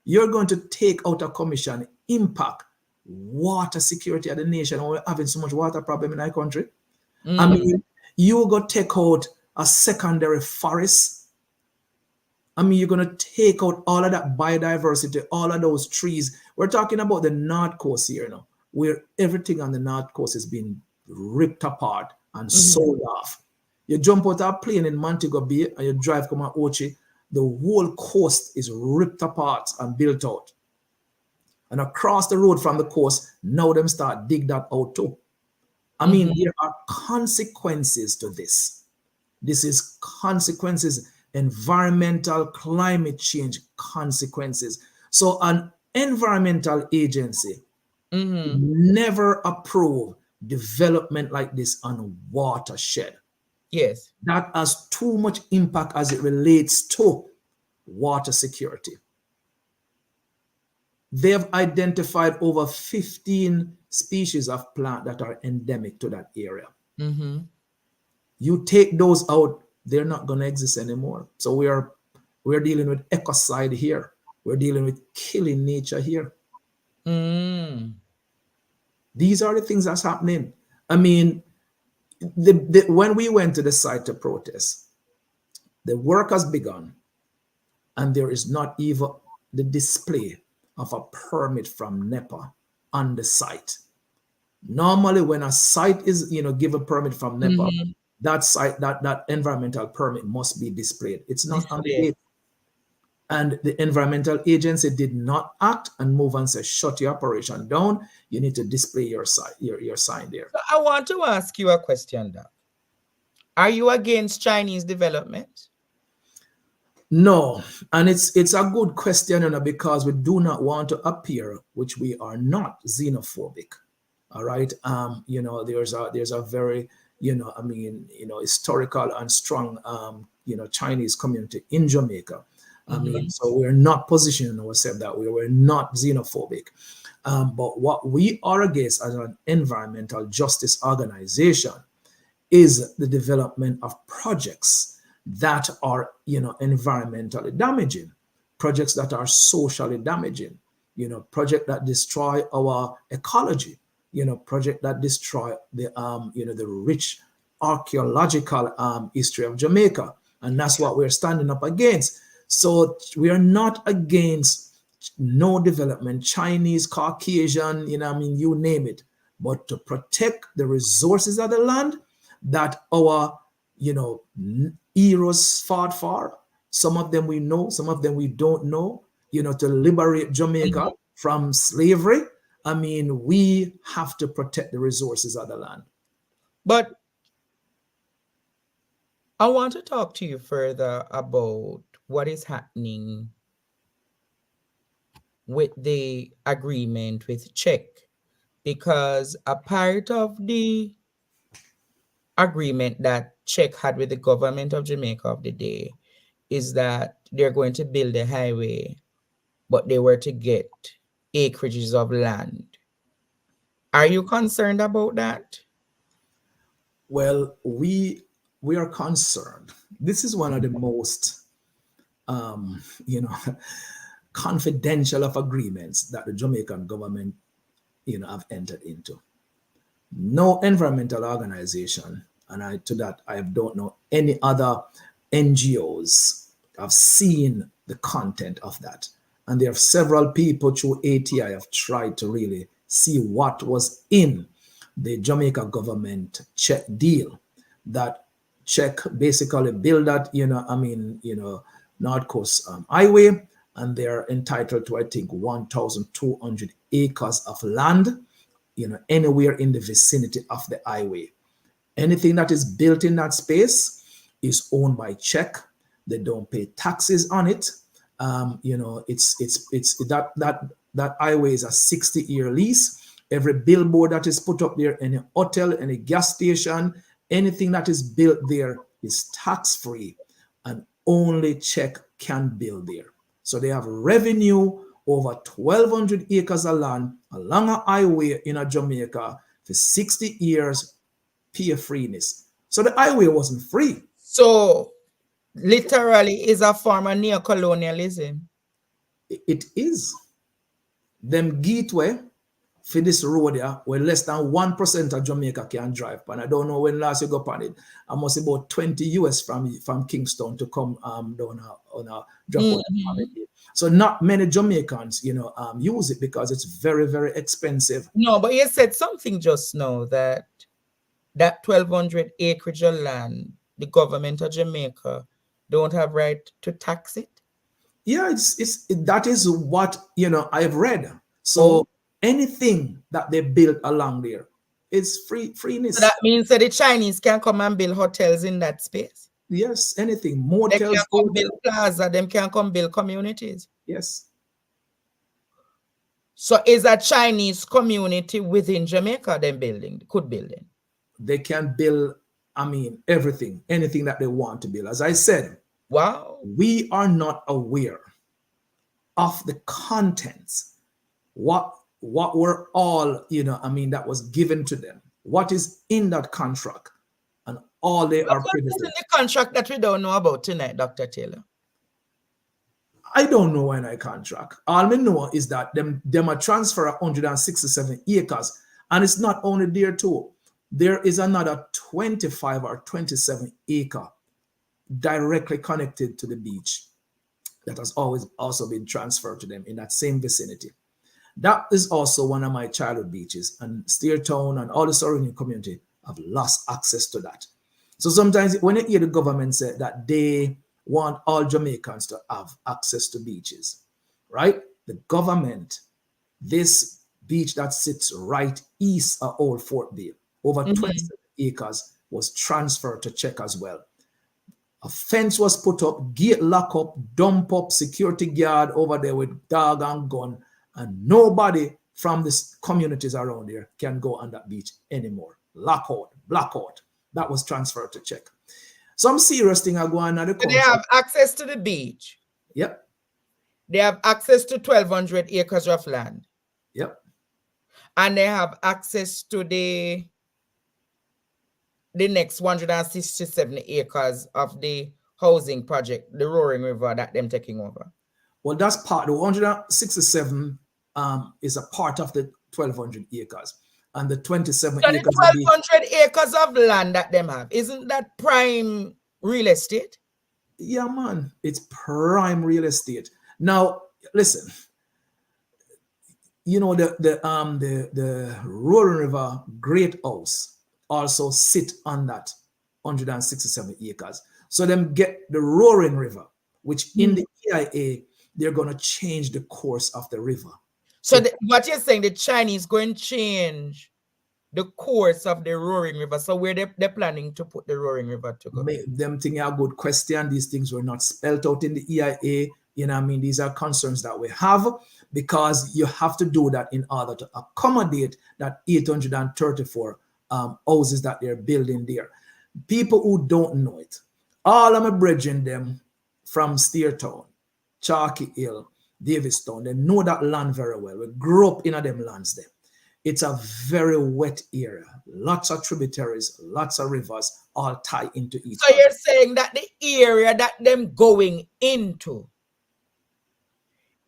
You're going to take out a commission, impact water security of the nation, or we're having so much water problem in our country. I mean, you go take out a secondary forest. I mean, you're going to take out all of that biodiversity, all of those trees. We're talking about the North Coast here now, where everything on the North Coast is being ripped apart and sold off. You jump out of a plane in Montego Bay and you drive come out Ochi, the whole coast is ripped apart and built out. And across the road from the coast, now them start dig that out too. I mean, there are consequences to this. This is consequences, environmental climate change consequences. So an environmental agency never approve development like this on watershed. Yes. That has too much impact as it relates to water security. They have identified over 15 species of plant that are endemic to that area. You take those out, they're not going to exist anymore. So we're dealing with ecocide here. We're dealing with killing nature here. These are the things that's happening. I mean, when we went to the site to protest, the work has begun, and there is not even the display of a permit from NEPA on the site. Normally, when a site is, give a permit from NEPA, that site, that environmental permit must be displayed. It's not on the gate. And the environmental agency did not act and move and say, shut your operation down. You need to display your sign there. So I want to ask you a question, Doc. Are you against Chinese development? No, and it's a good question, because we do not want to appear, which we are not, xenophobic. All right. There's a very, historical and strong, Chinese community in Jamaica. I mean, so we're not positioning ourselves that way. We're not xenophobic. But what we are against as an environmental justice organization is the development of projects that are, environmentally damaging, projects that are socially damaging, projects that destroy our ecology, projects that destroy the, the rich archaeological history of Jamaica. And that's what we're standing up against. So we are not against no development, Chinese, Caucasian, you name it, but to protect the resources of the land that our, heroes fought for. Some of them we know, some of them we don't know, to liberate Jamaica from slavery. I mean, we have to protect the resources of the land. But I want to talk to you further about what is happening with the agreement with Czech, because a part of the agreement that Czech had with the government of Jamaica of the day is that they're going to build a highway, but they were to get acreages of land. Are you concerned about that? Well, we are concerned. This is one of the most confidential of agreements that the Jamaican government, have entered into. No environmental organization, and I don't know any other NGOs have seen the content of that. And there are several people through ATI have tried to really see what was in the Jamaica government Czech deal, that Czech basically build that, North Coast Highway, and they're entitled to, I think, 1,200 acres of land, anywhere in the vicinity of the highway. Anything that is built in that space is owned by Czech. They don't pay taxes on it. It's that highway is a 60-year lease. Every billboard that is put up there, any hotel, any gas station, anything that is built there is tax-free, and only Czech can build there. So they have revenue over 1,200 acres of land along a highway in Jamaica for 60 years, peer freeness. So the highway wasn't free. So literally is a form of neocolonialism. It is. Them gateway for this road here, where less than 1% of Jamaica can drive. And I don't know when last you go upon it. I must about 20 US from Kingston to come down on a drop. So not many Jamaicans, use it because it's very, very expensive. No, but you said something just now that 1,200 acreage of land, the government of Jamaica don't have right to tax it. Yeah, that is what I've read. So anything that they build along there, it's freeness. So that means that the Chinese can come and build hotels in that space. Yes, anything. Motels. They can come build plaza. Them can come build communities. Yes. So is a Chinese community within Jamaica them could build it? They can build, everything, anything that they want to build. As I said, wow, we are not aware of the contents. What were all, that was given to them. What is in that contract? And all they are privy to. The contract that we don't know about tonight, Dr. Taylor? I don't know any contract. All I know is that them are transfer 167 acres. And it's not only there too. There is another 25 or 27 acre directly connected to the beach that has always also been transferred to them in that same vicinity. That is also one of my childhood beaches, and Steertown and all the surrounding community have lost access to that. So sometimes when you hear the government say that they want all Jamaicans to have access to beaches, right? The government, this beach that sits right east of Old Fort Bay, over 27 acres, was transferred to Czech as well. A fence was put up, gate lock up, dump up, security guard over there with dog and gun, and nobody from the communities around there can go on that beach anymore. Lockout, blackout. That was transferred to Czech. Some serious thing are going on. They have access to the beach. Yep. They have access to 1,200 acres of land. Yep. And they have access to the next 167 acres of the housing project, the Roaring River that them taking over. Well, that's part. The 167 is a part of the 1,200 acres. And the 27 so acres. The 1,200 acres of land that them have, isn't that prime real estate? Yeah, man. It's prime real estate. Now, listen. The Roaring River Great House also sit on that 167 acres. So them get the Roaring River, which in the EIA, they're going to change the course of the river. So what you're saying, the Chinese going to change the course of the Roaring River. So where they're planning to put the Roaring River to go? Them think are a good question. These things were not spelled out in the EIA. These are concerns that we have, because you have to do that in order to accommodate that 834 houses that they're building there. People who don't know it, all of my brethren them from Steertown, Chalky Hill, Davistown, they know that land very well. We grew up in them lands there. It's a very wet area. Lots of tributaries, lots of rivers, all tie into each other. So you're saying that the area that them going into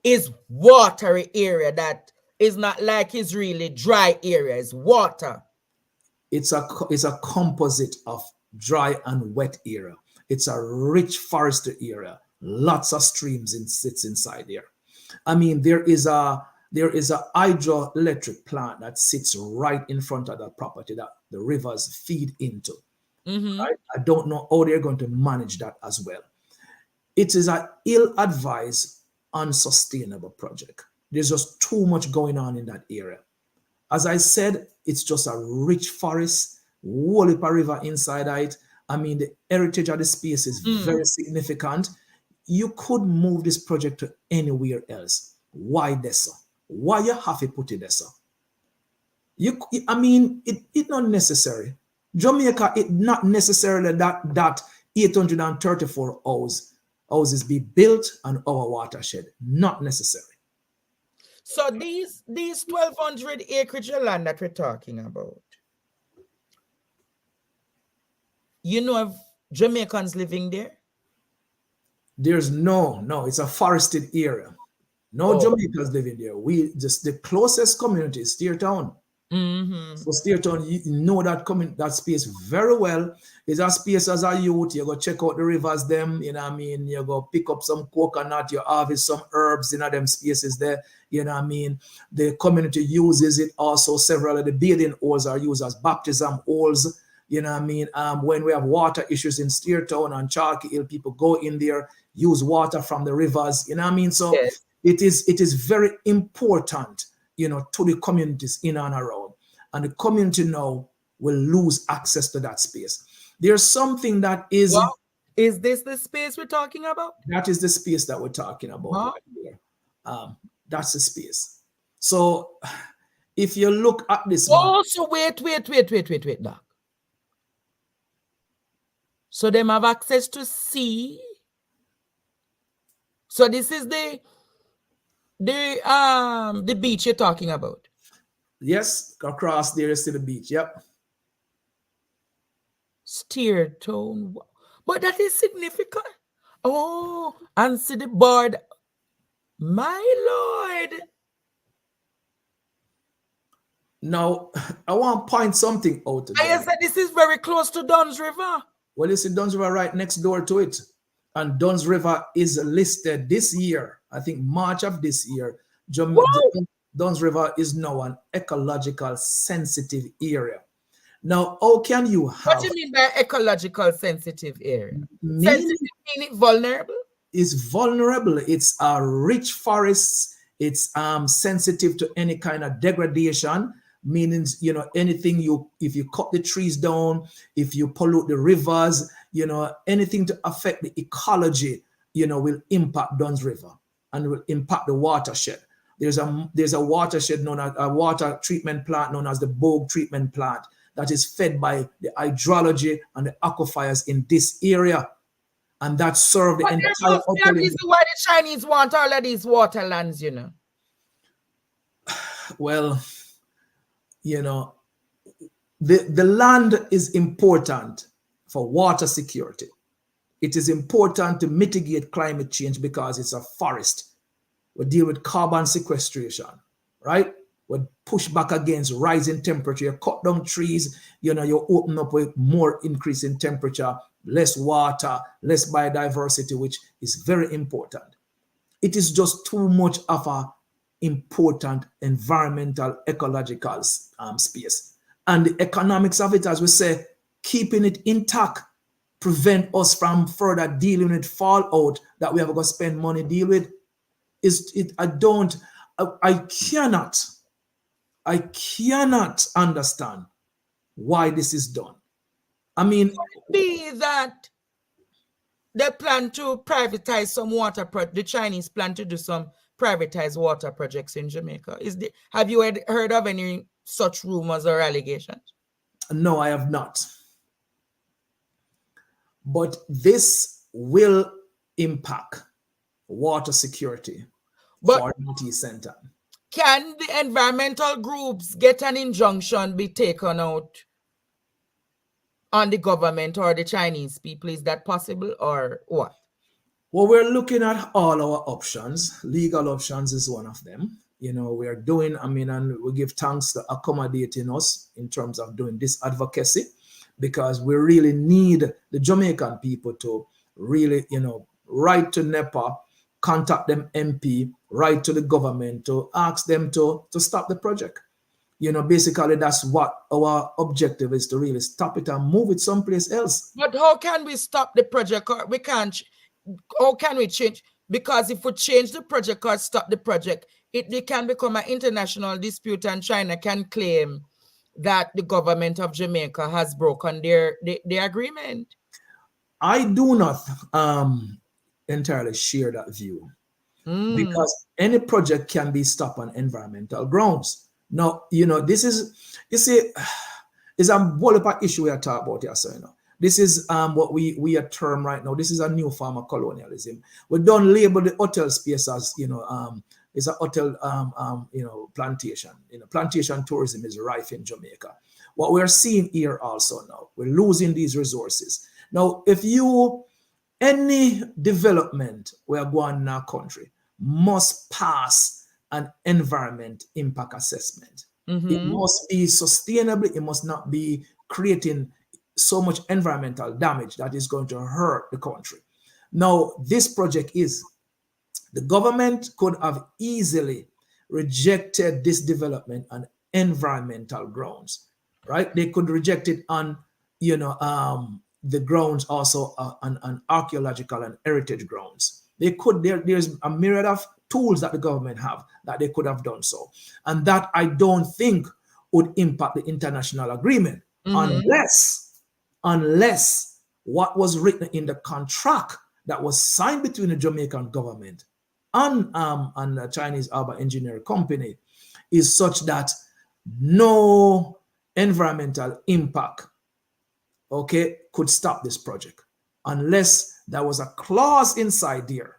is watery area that is not like it's really dry area, it's water. It's a composite of dry and wet area. It's a rich forested area. Lots of streams sits inside there. There is a hydroelectric plant that sits right in front of that property that the rivers feed into. I don't know how they're going to manage that as well. It is an ill-advised, unsustainable project. There's just too much going on in that area. As I said, it's just a rich forest, whole heap of river inside it. The heritage of the space is very significant. You could move this project to anywhere else. Why this? Why you have to put it there? It's not necessary. Jamaica, it not necessarily that 834 house houses be built on our watershed. Not necessary. So these 1,200 acreage of land that we're talking about, you know of Jamaicans living there? There's no, it's a forested area. No Jamaicans living there. We just, the closest community is Steertown. So Steertown, you know that space very well. It's a space as a youth, you go check out the rivers them, you know what I mean? You go pick up some coconut, you harvest some herbs in them spaces there, you know what I mean? The community uses it also. Several of the bathing holes are used as baptism holes, you know what I mean? When we have water issues in Steertown and Chalky Hill, people go in there, use water from the rivers, you know what I mean? So yes, it is very important, you know, to the communities in and around. And the community now will lose access to that space. There's something that is... Well, is this the space we're talking about? That is the space that we're talking about right here. That's the space. So if you look at this... So wait, Doc. So them have access to sea. So this is the beach you're talking about. Yes, across there is to the beach. Yep. Steertown. But that is significant. Oh, and see the board. My Lord. Now, I want to point something out. I said this is very close to Duns River. Well, you see Duns River right next door to it. And Duns River is listed this year, I think March of this year. Duns River is now an ecological sensitive area. Now, how can you have... What do you mean by ecological sensitive area? Sensitive meaning vulnerable? It's vulnerable. It's a rich forest. It's sensitive to any kind of degradation, meaning, you know, anything if you cut the trees down, if you pollute the rivers, you know, anything to affect the ecology, you know, will impact Duns River and will impact the watershed. There's a watershed known as a water treatment plant known as the Bogue treatment plant that is fed by the hydrology and the aquifers in this area. And that serve the entire... But reason why the Chinese want all of these waterlands, you know. Well, you know, the land is important for water security. It is important to mitigate climate change because it's a forest. We deal with carbon sequestration, right? We push back against rising temperature. You cut down trees, you know, you open up with more increase in temperature, less water, less biodiversity, which is very important. It is just too much of a important environmental ecological space. And the economics of it, as we say, keeping it intact, prevent us from further dealing with fallout that we have got to spend money deal with. I cannot understand why this is done. I mean, could it be that they plan to privatize some water the Chinese plan to do some privatized water projects in Jamaica? Have you heard of any such rumors or allegations? No, I have not. But this will impact water security for Northeast Center. Can the environmental groups get an injunction be taken out on the government or the Chinese people? Is that possible or what? Well, we're looking at all our options. Legal options is one of them. You know, we are doing, and we give thanks to accommodating us in terms of doing this advocacy, because we really need the Jamaican people to really, you know, write to NEPA, contact them MP, write to the government to ask them to stop the project. You know, basically that's what our objective is, to really stop it and move it someplace else. But how can we stop the project? We can't. How can we change? Because if we change the project or stop the project, it can become an international dispute, and China can claim that the government of Jamaica has broken their agreement. I do not entirely share that view, because any project can be stopped on environmental grounds. Now, you know, this is, you see, it's a whole issue we are talking about here, so, you know. This is what we are term right now. This is a new form of colonialism. We don't label the hotel space as, it's a hotel, plantation. Plantation tourism is rife in Jamaica. What we're seeing here also now, we're losing these resources. Now, any development we are going in our country must pass an environment impact assessment. It must be sustainable. It must not be creating so much environmental damage that is going to hurt the country. Now, this project the government could have easily rejected this development on environmental grounds, right? They could reject it on, the grounds also on archaeological and heritage grounds. They could, there's a myriad of tools that the government have that they could have done so. And that I don't think would impact the international agreement unless what was written in the contract that was signed between the Jamaican government and the Chinese Urban Engineering Company is such that no environmental impact, could stop this project, unless there was a clause inside there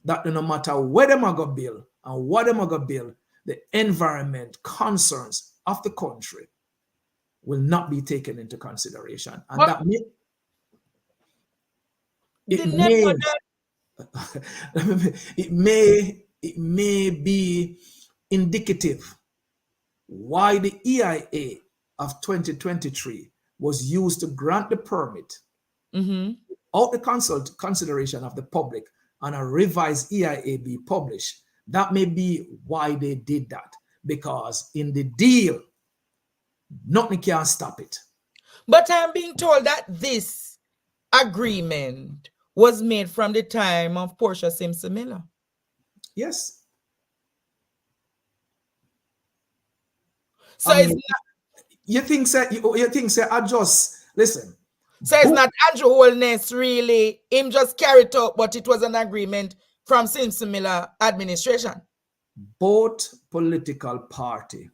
that no matter where them are going to build and what them are going to build, the environment concerns of the country will not be taken into consideration. And But that it may be indicative why the EIA of 2023 was used to grant the permit out the consideration of the public and a revised EIA be published. That may be why they did that, because in the deal, nothing can stop it. But I'm being told that this agreement was made from the time of Portia Simpson Miller. Yes. So it's not, you think I just listen. So it's not Andrew Holness really, him just carried out, but it was an agreement from Simpson Miller administration. Both political party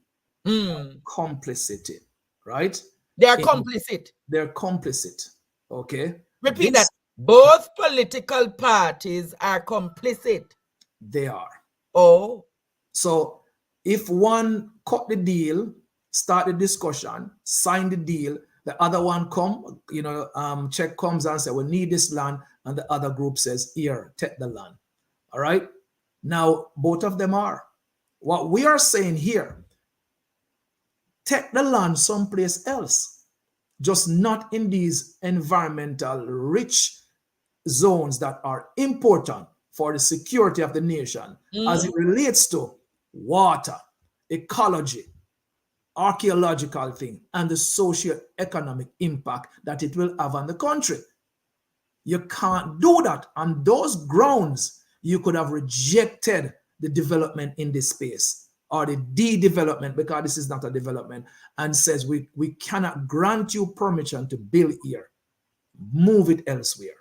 complicity, right? They are complicit. They're complicit. Okay. Repeat that. Both political parties are complicit. They are. Oh. So if one cut the deal, start the discussion, sign the deal, the other one check comes and say, we need this land, and the other group says, here, take the land. All right? Now, both of them are. What we are saying here, take the land someplace else, just not in these environmental rich zones that are important for the security of the nation as it relates to water, ecology, archaeological thing, and the socio-economic impact that it will have on the country. You can't do that. On those grounds, you could have rejected the development in this space, or the de-development, because this is not a development, and says we cannot grant you permission to build here. Move it elsewhere.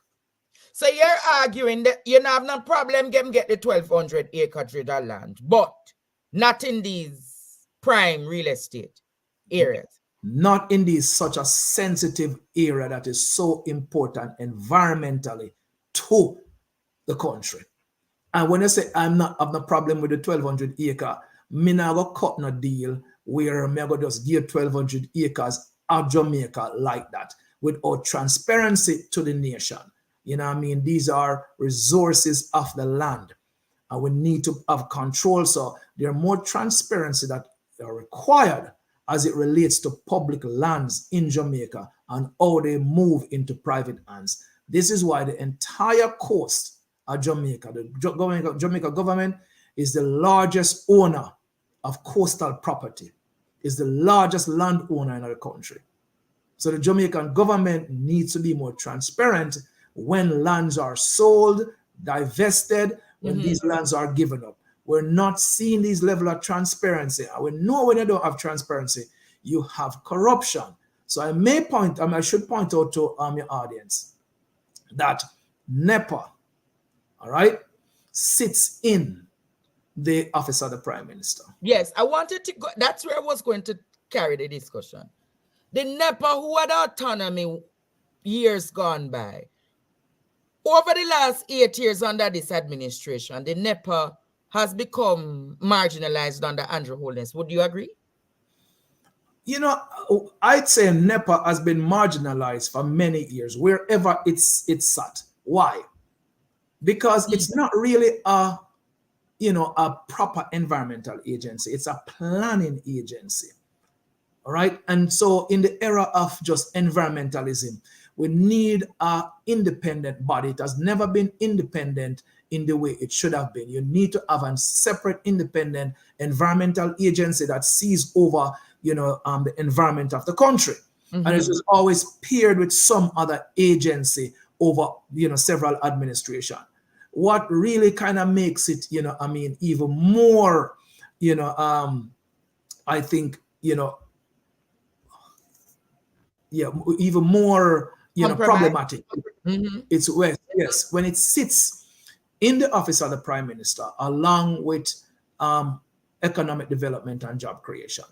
So you're arguing that you have no problem get the 1,200 acre trader land, but not in these prime real estate areas. Not in this such a sensitive area that is so important environmentally to the country. And when I say I have no problem with the 1,200 acre, me not go cut no deal where me go just give 1,200 acres of Jamaica like that without transparency to the nation. You know what I mean? These are resources of the land, and we need to have control. So there are more transparency that are required as it relates to public lands in Jamaica and how they move into private hands. This is why the entire coast of Jamaica, the Jamaica government is the largest owner of coastal property, is the largest landowner in our country. So the Jamaican government needs to be more transparent when lands are sold, divested, when these lands are given up. We're not seeing this level of transparency. We know when you don't have transparency, you have corruption. So I should point out to your audience that NEPA, all right, sits in the office of the Prime Minister. Yes, I wanted to go, that's where I was going to carry the discussion. The NEPA, who had autonomy years gone by. Over the last 8 years under this administration, the NEPA has become marginalized under Andrew Holness. Would you agree? You know, I'd say NEPA has been marginalized for many years, wherever it's sat. Why? Because it's not really a proper environmental agency. It's a planning agency. All right. And so in the era of just environmentalism, we need an independent body. It has never been independent in the way it should have been. You need to have a separate independent environmental agency that sees over, the environment of the country. And it is always paired with some other agency over, several administration. What really kind of makes it, even more, I think, even more, problematic. It's when it sits in the office of the Prime Minister, along with economic development and job creation.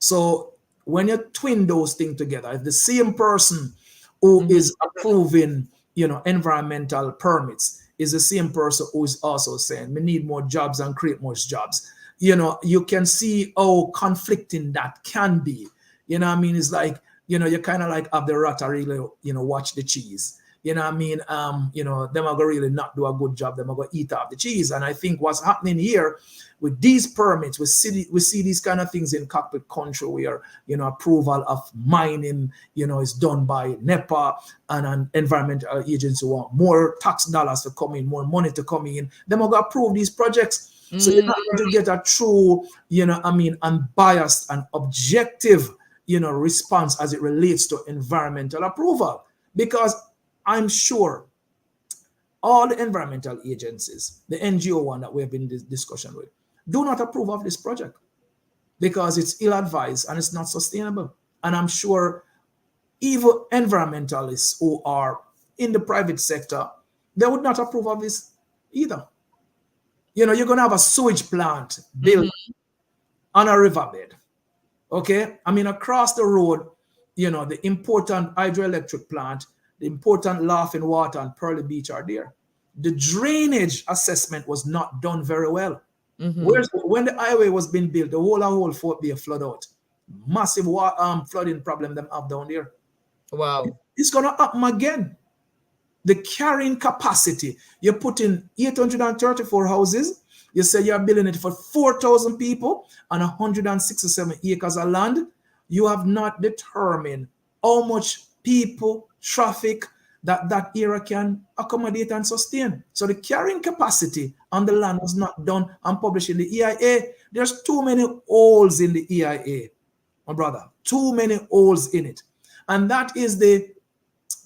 So when you twin those things together, if the same person who is approving, environmental permits is the same person who is also saying we need more jobs and create more jobs, you can see how conflicting that can be. It's like, you kind of like have the rat really, watch the cheese. Them are going to really not do a good job. Them are going to eat up the cheese. And I think what's happening here with these permits, we see these kind of things in cockpit country where, approval of mining, is done by NEPA and an environmental agency who want more tax dollars to come in, more money to come in. Them are going to approve these projects. So you're not going to get a true, unbiased and objective, response as it relates to environmental approval. Because I'm sure all the environmental agencies, the NGO one that we have been in this discussion with, do not approve of this project because it's ill-advised and it's not sustainable. And I'm sure even environmentalists who are in the private sector, they would not approve of this either. You're going to have a sewage plant built on a riverbed. Okay? Across the road, the important hydroelectric plant, the important Laughing Water and Pearly Beach are there. The drainage assessment was not done very well. When the highway was being built, the whole Fort Bay flood out. Massive flooding problem them have down there. Wow. It's going to happen again. The carrying capacity, you put in 834 houses, you say you're building it for 4,000 people and 167 acres of land. You have not determined how much people, traffic that area can accommodate and sustain. So the carrying capacity on the land was not done and published in the EIA. There's too many holes in the EIA, my brother. Too many holes in it. And that is the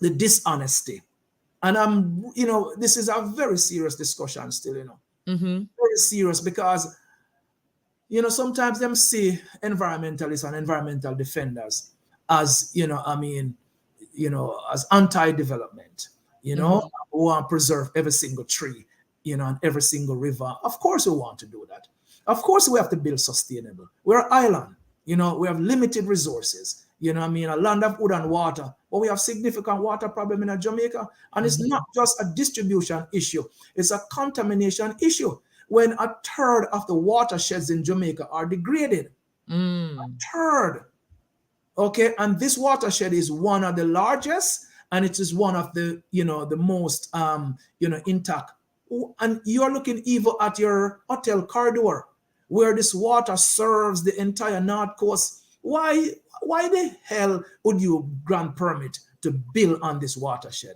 dishonesty. And this is a very serious discussion still, very serious because, sometimes them see environmentalists and environmental defenders as, as anti-development, who want to preserve every single tree, and every single river. Of course we want to do that. Of course we have to build sustainable. We're an island, we have limited resources, a land of wood and water, but we have significant water problem in Jamaica. And it's not just a distribution issue, it's a contamination issue. When a third of the watersheds in Jamaica are degraded, a third. Okay, and this watershed is one of the largest, and it is one of the, the most, intact. And you're looking even at your hotel corridor, where this water serves the entire North Coast. Why the hell would you grant permit to build on this watershed?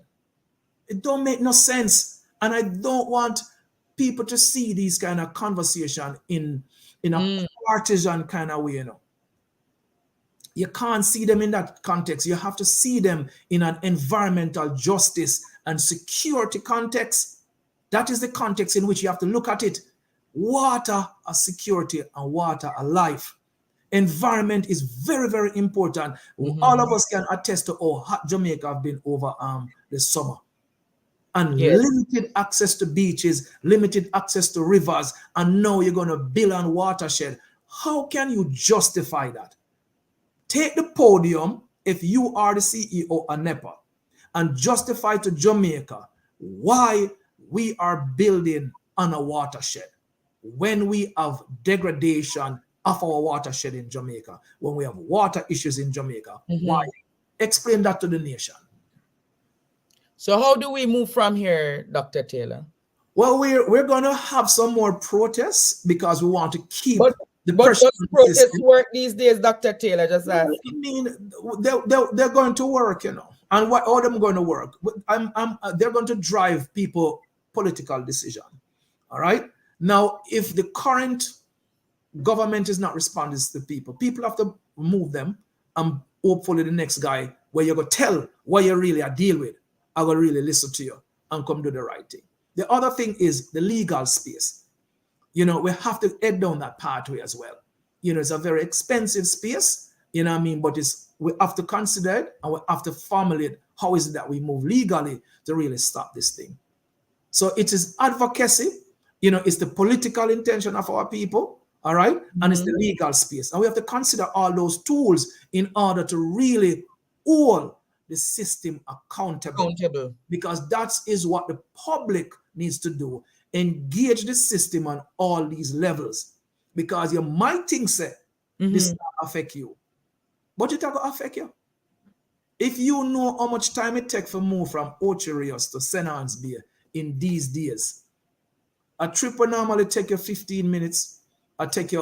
It don't make no sense, and I don't want people to see these kind of conversation in a partisan kind of way, You can't see them in that context. You have to see them in an environmental justice and security context. That is the context in which you have to look at it. Water as security and water as life. Environment is very, very important. All of us can attest to how hot Jamaica have been over the summer. And limited access to beaches, limited access to rivers, and now you're going to build on watershed. How can you justify that? Take the podium if you are the CEO of NEPA and justify to Jamaica why we are building on a watershed when we have degradation of our watershed in Jamaica, when we have water issues in Jamaica. Why? Explain that to the nation. So how do we move from here, Dr. Taylor? Well, we're going to have some more protests because we want to keep the but pressure. Does protests work these days, Dr. Taylor? Just ask. I mean, they're going to work, you know. And what are them going to work? They're going to drive people political decision. All right. Now, if the current government is not responding to people, people have to move them, and hopefully the next guy where you're going to tell what you really are deal with, I will really listen to you and come do the right thing. The other thing is the legal space. You know, we have to head down that pathway as well. You know, it's a very expensive space, you know what I mean? But we have to consider it, and we have to formulate how is it that we move legally to really stop this thing. So it is advocacy, you know, it's the political intention of our people, all right? And it's the legal space. And we have to consider all those tools in order to really hold the system accountable. Because that is what the public needs to do. Engage the system on all these levels. Because you might think, say, this not affect you. But it will affect you. If you know how much time it takes to move from Ocherios to St. Anne's Bay in these days, a trip will normally take you 15 minutes, or take you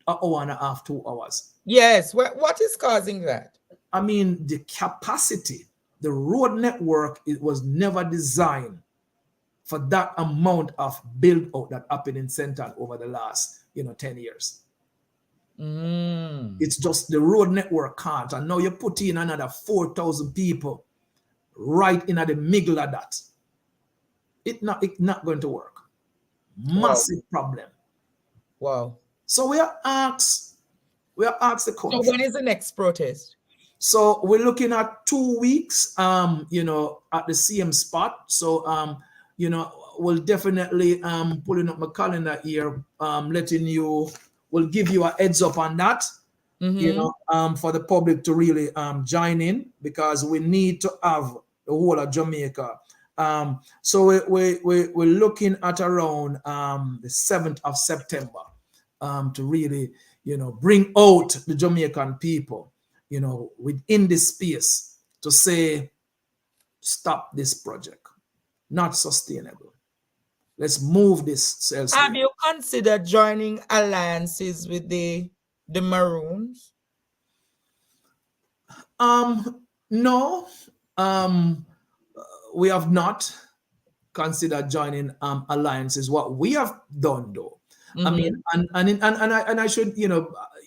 an hour and a half, 2 hours. Yes, what is causing that? I mean, the capacity, the road network, it was never designed for that amount of build out that happened in St. Anne over the last, 10 years. It's just the road network can't. And now you put in another 4,000 people right in at the middle of that. It's not going to work. Massive problem. Wow. So we are asked the question. So when is the next protest? So we're looking at 2 weeks, at the same spot. So, we'll definitely pulling up my calendar here, we'll give you a heads up on that, for the public to really join in, because we need to have the whole of Jamaica. So we're looking at around the 7th of September to really, bring out the Jamaican people, within this space to say, stop this project, not sustainable. Let's move this elsewhere. Have you considered joining alliances with the Maroons? No, we have not considered joining alliances. What we have done, though, I mean, and I should,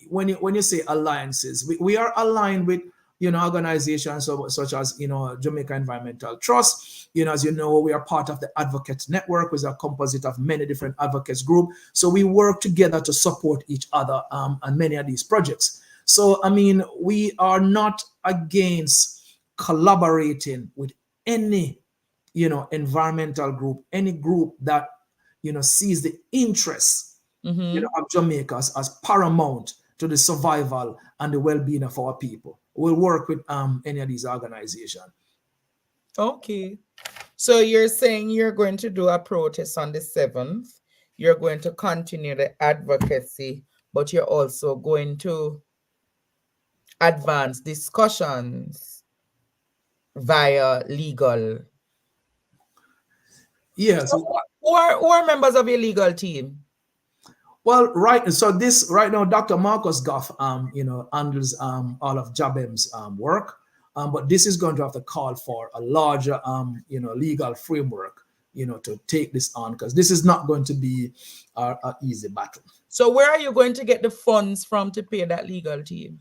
when you say alliances, we are aligned with organizations such as Jamaica Environmental Trust. As you know, we are part of the Advocates Network, which is a composite of many different advocates group. So we work together to support each other on many of these projects. So I mean, we are not against collaborating with any environmental group, any group that sees the interests of Jamaica as paramount to the survival and the well-being of our people. We'll work with any of these organizations. Okay. So you're saying you're going to do a protest on the 7th. You're going to continue the advocacy, but you're also going to advance discussions via legal. Yes. So who are members of your legal team? Well, so this right now, Dr. Marcus Goff, handles all of Jabem's work, but this is going to have to call for a larger, legal framework, to take this on, because this is not going to be an easy battle. So where are you going to get the funds from to pay that legal team?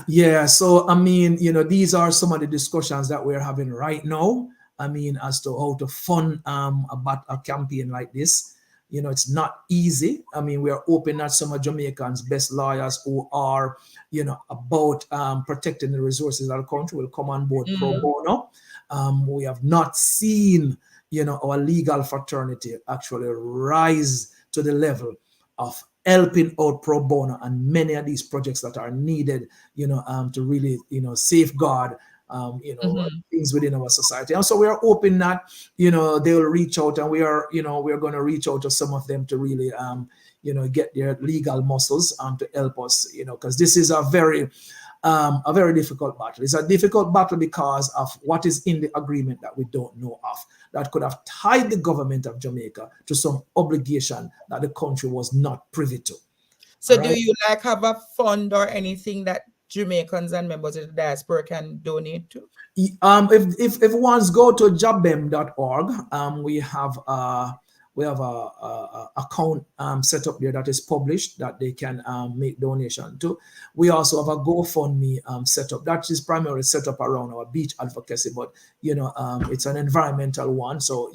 Yeah, so I mean, these are some of the discussions that we're having right now. I mean, as to how to fund a campaign like this. It's not easy. I mean, we are hoping that some of Jamaicans' best lawyers who are, about protecting the resources of the country will come on board pro bono. We have not seen, our legal fraternity actually rise to the level of helping out pro bono and many of these projects that are needed, to really, safeguard things within our society. And so we are hoping that, they'll reach out, and we are going to reach out to some of them to really, get their legal muscles to help us, because this is a very difficult battle. It's a difficult battle because of what is in the agreement that we don't know of, that could have tied the government of Jamaica to some obligation that the country was not privy to. So do you have a fund or anything that Jamaicans and members of the diaspora can donate to? If ones go to jabem.org, we have a account set up there that is published that they can make donation to. We also have a GoFundMe set up that is primarily set up around our beach advocacy, but it's an environmental one, so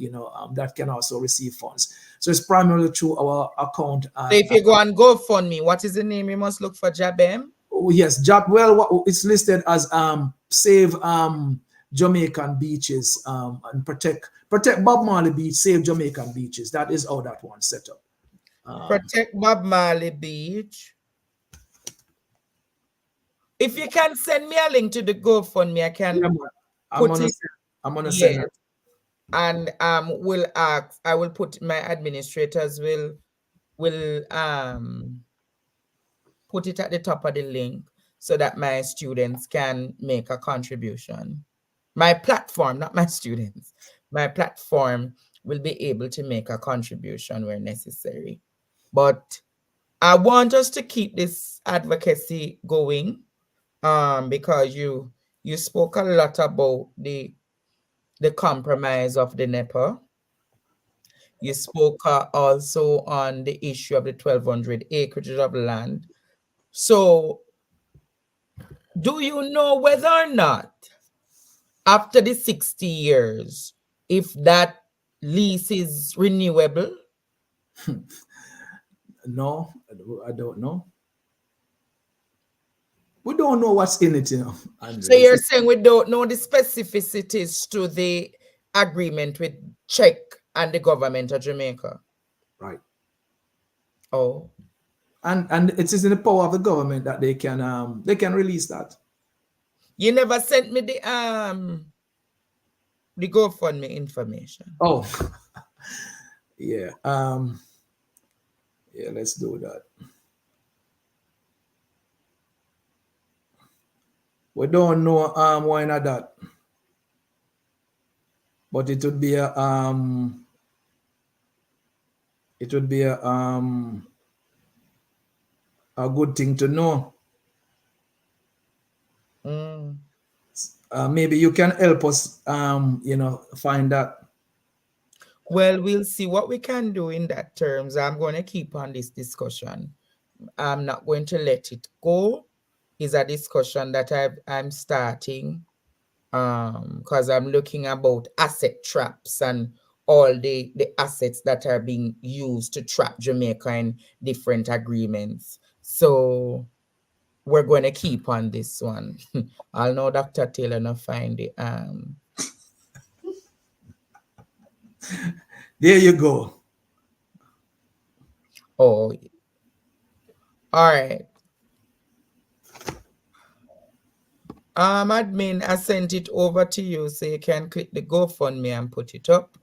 that can also receive funds. So it's primarily through our account. So if you go on GoFundMe, what is the name? You must look for Jabem. Oh, yes, it's listed as Save Jamaican Beaches and Protect Bob Marley Beach, Save Jamaican Beaches. That is how that one's set up. Protect Bob Marley Beach. If you can send me a link to the GoFundMe, I can put it. I'm gonna send it. And we'll ask. I will put my administrators will put it at the top of the link so that my students can make a contribution. My platform, not my students, my platform will be able to make a contribution where necessary. But I want us to keep this advocacy going because you spoke a lot about the compromise of the NEPA. You spoke also on the issue of the 1,200 acres of land. So, do you know whether or not, after the 60 years, if that lease is renewable? No, I don't know. We don't know what's in it, Andrew. So you're saying we don't know the specificities to the agreement with Czech and the government of Jamaica? Right. Oh. And it is in the power of the government that they can release that. You never sent me the GoFundMe information. Oh. Yeah. Yeah, let's do that. We don't know why not that. But it would be a good thing to know. Maybe you can help us find that. Well, we'll see what we can do in that terms. I'm going to keep on this discussion. I'm not going to let it go. It's a discussion that I'm starting because I'm looking about asset traps and all the assets that are being used to trap Jamaica in different agreements. So we're going to keep on this one. I'll know Dr. Taylor not find it. There you go. Oh, all right. Admin, I sent it over to you so you can click the GoFundMe and put it up.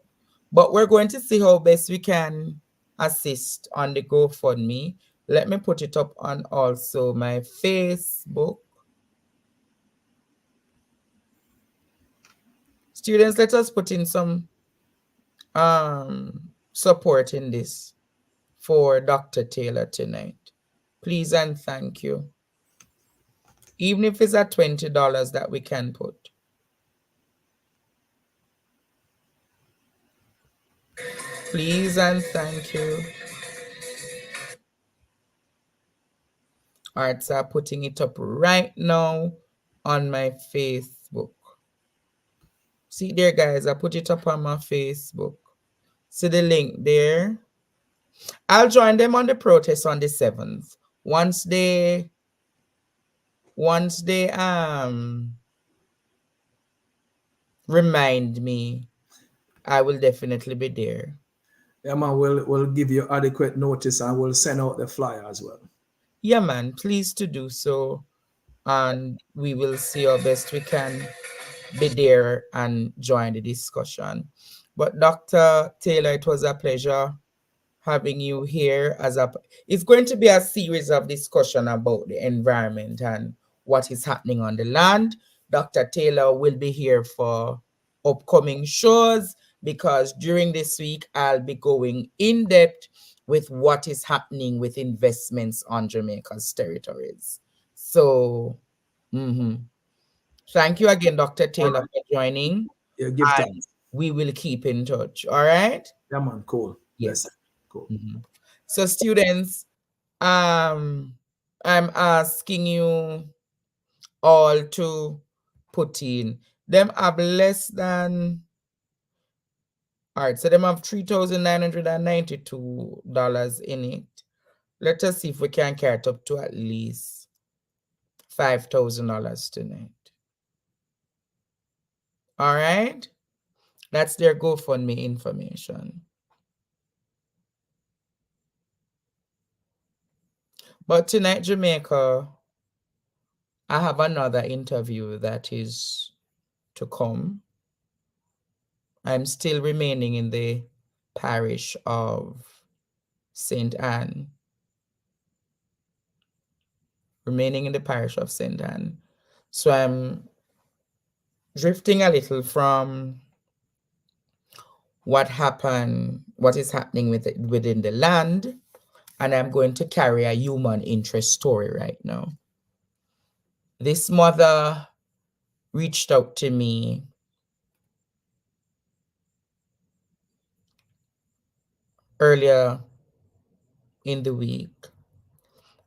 But we're going to see how best we can assist on the GoFundMe. Let me put it up on also my Facebook. Students, let us put in some support in this for Dr. Taylor tonight. Please and thank you. Even if it's at $20 that we can put. Please and thank you. All right, so I'm putting it up right now on my Facebook. See there, guys, I put it up on my Facebook. See the link there? I'll join them on the protest on the 7th. Once they remind me, I will definitely be there. Yeah, man, we'll give you adequate notice and we'll send out the flyer as well. Yeah, man, please to do so. And we will see how best we can be there and join the discussion. But Dr. Taylor, it was a pleasure having you here. It's going to be a series of discussion about the environment and what is happening on the land. Dr. Taylor will be here for upcoming shows because during this week I'll be going in depth with what is happening with investments on Jamaica's territories. So, thank you again, Dr. Taylor, for joining. Yeah, give thanks. We will keep in touch. All right? Yeah, man. Cool. Yes. Cool. So, students, I'm asking you all to put in. Them have less than. All right, so them have $3,992 in it. Let us see if we can carry it up to at least $5,000 tonight. All right, that's their GoFundMe information. But tonight, Jamaica, I have another interview that is to come. I'm still remaining in the parish of St. Anne. So I'm drifting a little from what is happening within the land, and I'm going to carry a human interest story right now. This mother reached out to me earlier in the week,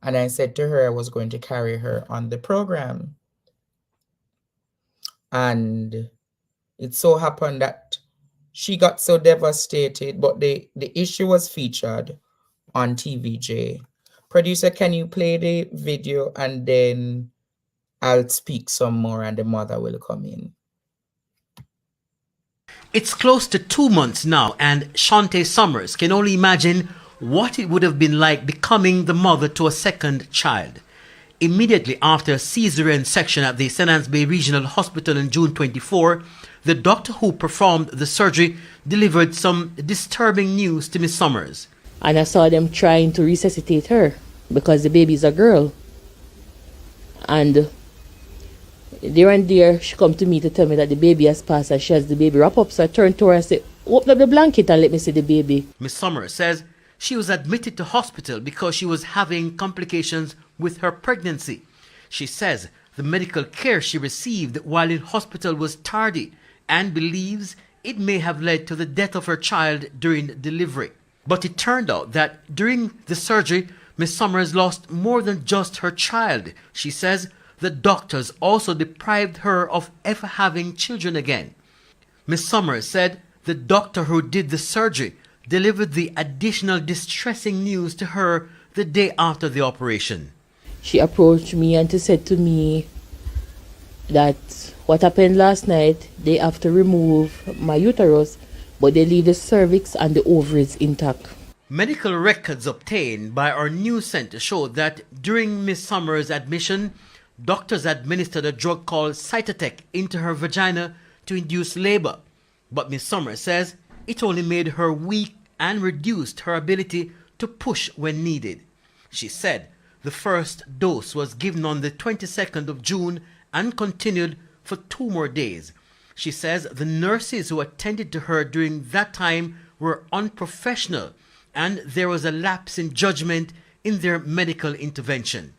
and I said to her I was going to carry her on the program. And it so happened that she got so devastated, but the issue was featured on TVJ. Producer, can you play the video and then I'll speak some more and the mother will come in. It's close to 2 months now, and Shante Summers can only imagine what it would have been like becoming the mother to a second child. Immediately after a cesarean section at the St. Anne's Bay Regional Hospital in June 24, the doctor who performed the surgery delivered some disturbing news to Miss Summers. And I saw them trying to resuscitate her because the baby's a girl. And there and there, she come to me to tell me that the baby has passed and she has the baby wrap up. So I turned to her and said, open up the blanket and let me see the baby. Miss Summers says she was admitted to hospital because she was having complications with her pregnancy. She says the medical care she received while in hospital was tardy and believes it may have led to the death of her child during delivery. But it turned out that during the surgery, Miss Summers lost more than just her child. She says the doctors also deprived her of ever having children again. Miss Summers said the doctor who did the surgery delivered the additional distressing news to her the day after the operation. She approached me and said to me that what happened last night, they have to remove my uterus, but they leave the cervix and the ovaries intact. Medical records obtained by our news center showed that during Miss Summers' admission, doctors administered a drug called Cytotec into her vagina to induce labor. But Miss Summers says it only made her weak and reduced her ability to push when needed. She said the first dose was given on the 22nd of June and continued for 2 more days. She says the nurses who attended to her during that time were unprofessional and there was a lapse in judgment in their medical intervention.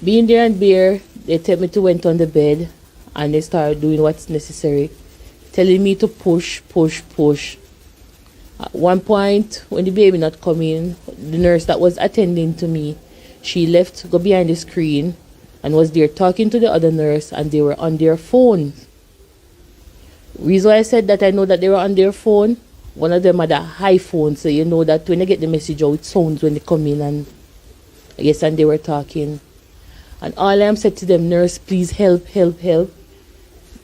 Being there and there, they tell me to went on the bed and they started doing what's necessary, telling me to push. At one point, when the baby not coming, the nurse that was attending to me, she left, go behind the screen, and was there talking to the other nurse, and they were on their phone. Reason why I said that I know that they were on their phone, one of them had a high phone, so you know that when they get the message out, it sounds when they come in, and I guess and they were talking. And all I am said to them, nurse, please help.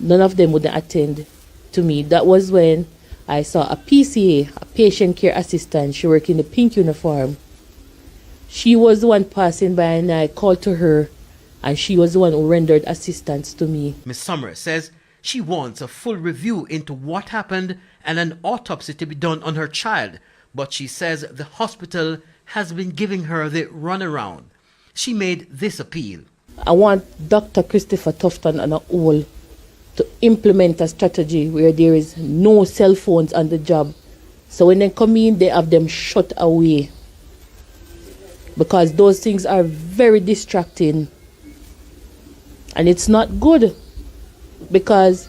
None of them would attend to me. That was when I saw a PCA, a patient care assistant. She worked in the pink uniform. She was the one passing by and I called to her and she was the one who rendered assistance to me. Miss Summers says She wants a full review into what happened and an autopsy to be done on her child, but she says the hospital has been giving her the runaround. She made this appeal. I want Dr. Christopher Tufton and all to implement a strategy where there is no cell phones on the job. So when they come in, they have them shut away. Because those things are very distracting. And it's not good. Because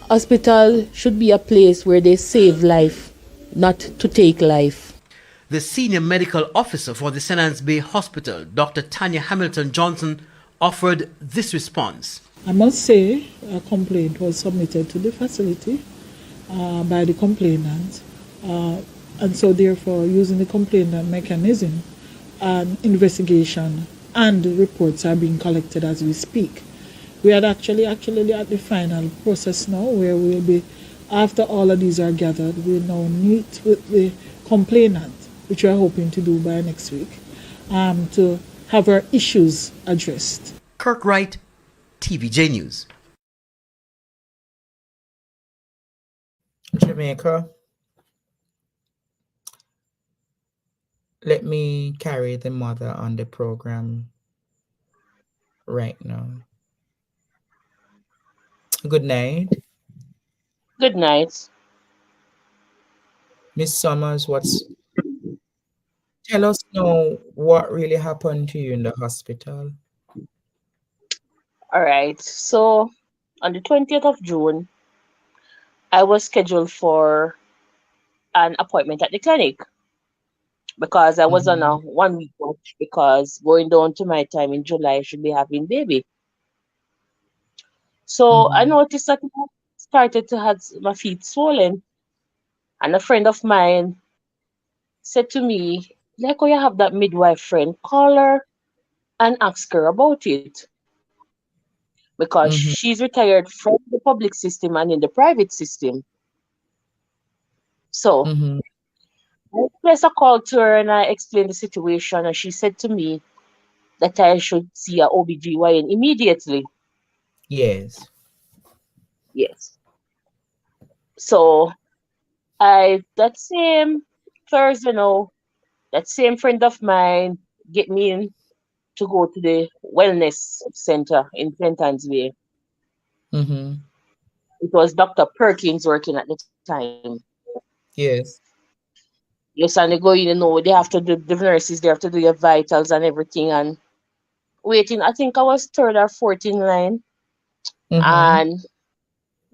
hospital should be a place where they save life, not to take life. The senior medical officer for the St. Anne's Bay Hospital, Dr. Tanya Hamilton Johnson, offered this response. I must say a complaint was submitted to the facility by the complainant, and so therefore using the complainant mechanism, an investigation and reports are being collected as we speak. We are actually at the final process now, where we'll be, after all of these are gathered, we'll now meet with the complainant, which we are hoping to do by next week, to have our issues addressed. Kirk Wright, TVJ News. Jamaica. Let me carry the mother on the program right now. Good night. Good night. Miss Summers, tell us now what really happened to you in the hospital. All right. So on the 20th of June, I was scheduled for an appointment at the clinic because I was on a 1 week watch, because going down to my time in July, I should be having baby. So I noticed that I started to have my feet swollen. And a friend of mine said to me, like, oh, you have that midwife friend, call her and ask her about it. Because she's retired from the public system and in the private system. So I placed a call to her and I explained the situation, and she said to me that I should see a OBGYN immediately. Yes. Yes. So that same Thursday now, that same friend of mine get me in to go to the wellness center in St. Anne's Bay. It was Dr. Perkins working at the time. Yes. Yes, and they go in, they have to do, the nurses, they have to do your vitals and everything, and waiting. I think I was third or fourth in line. And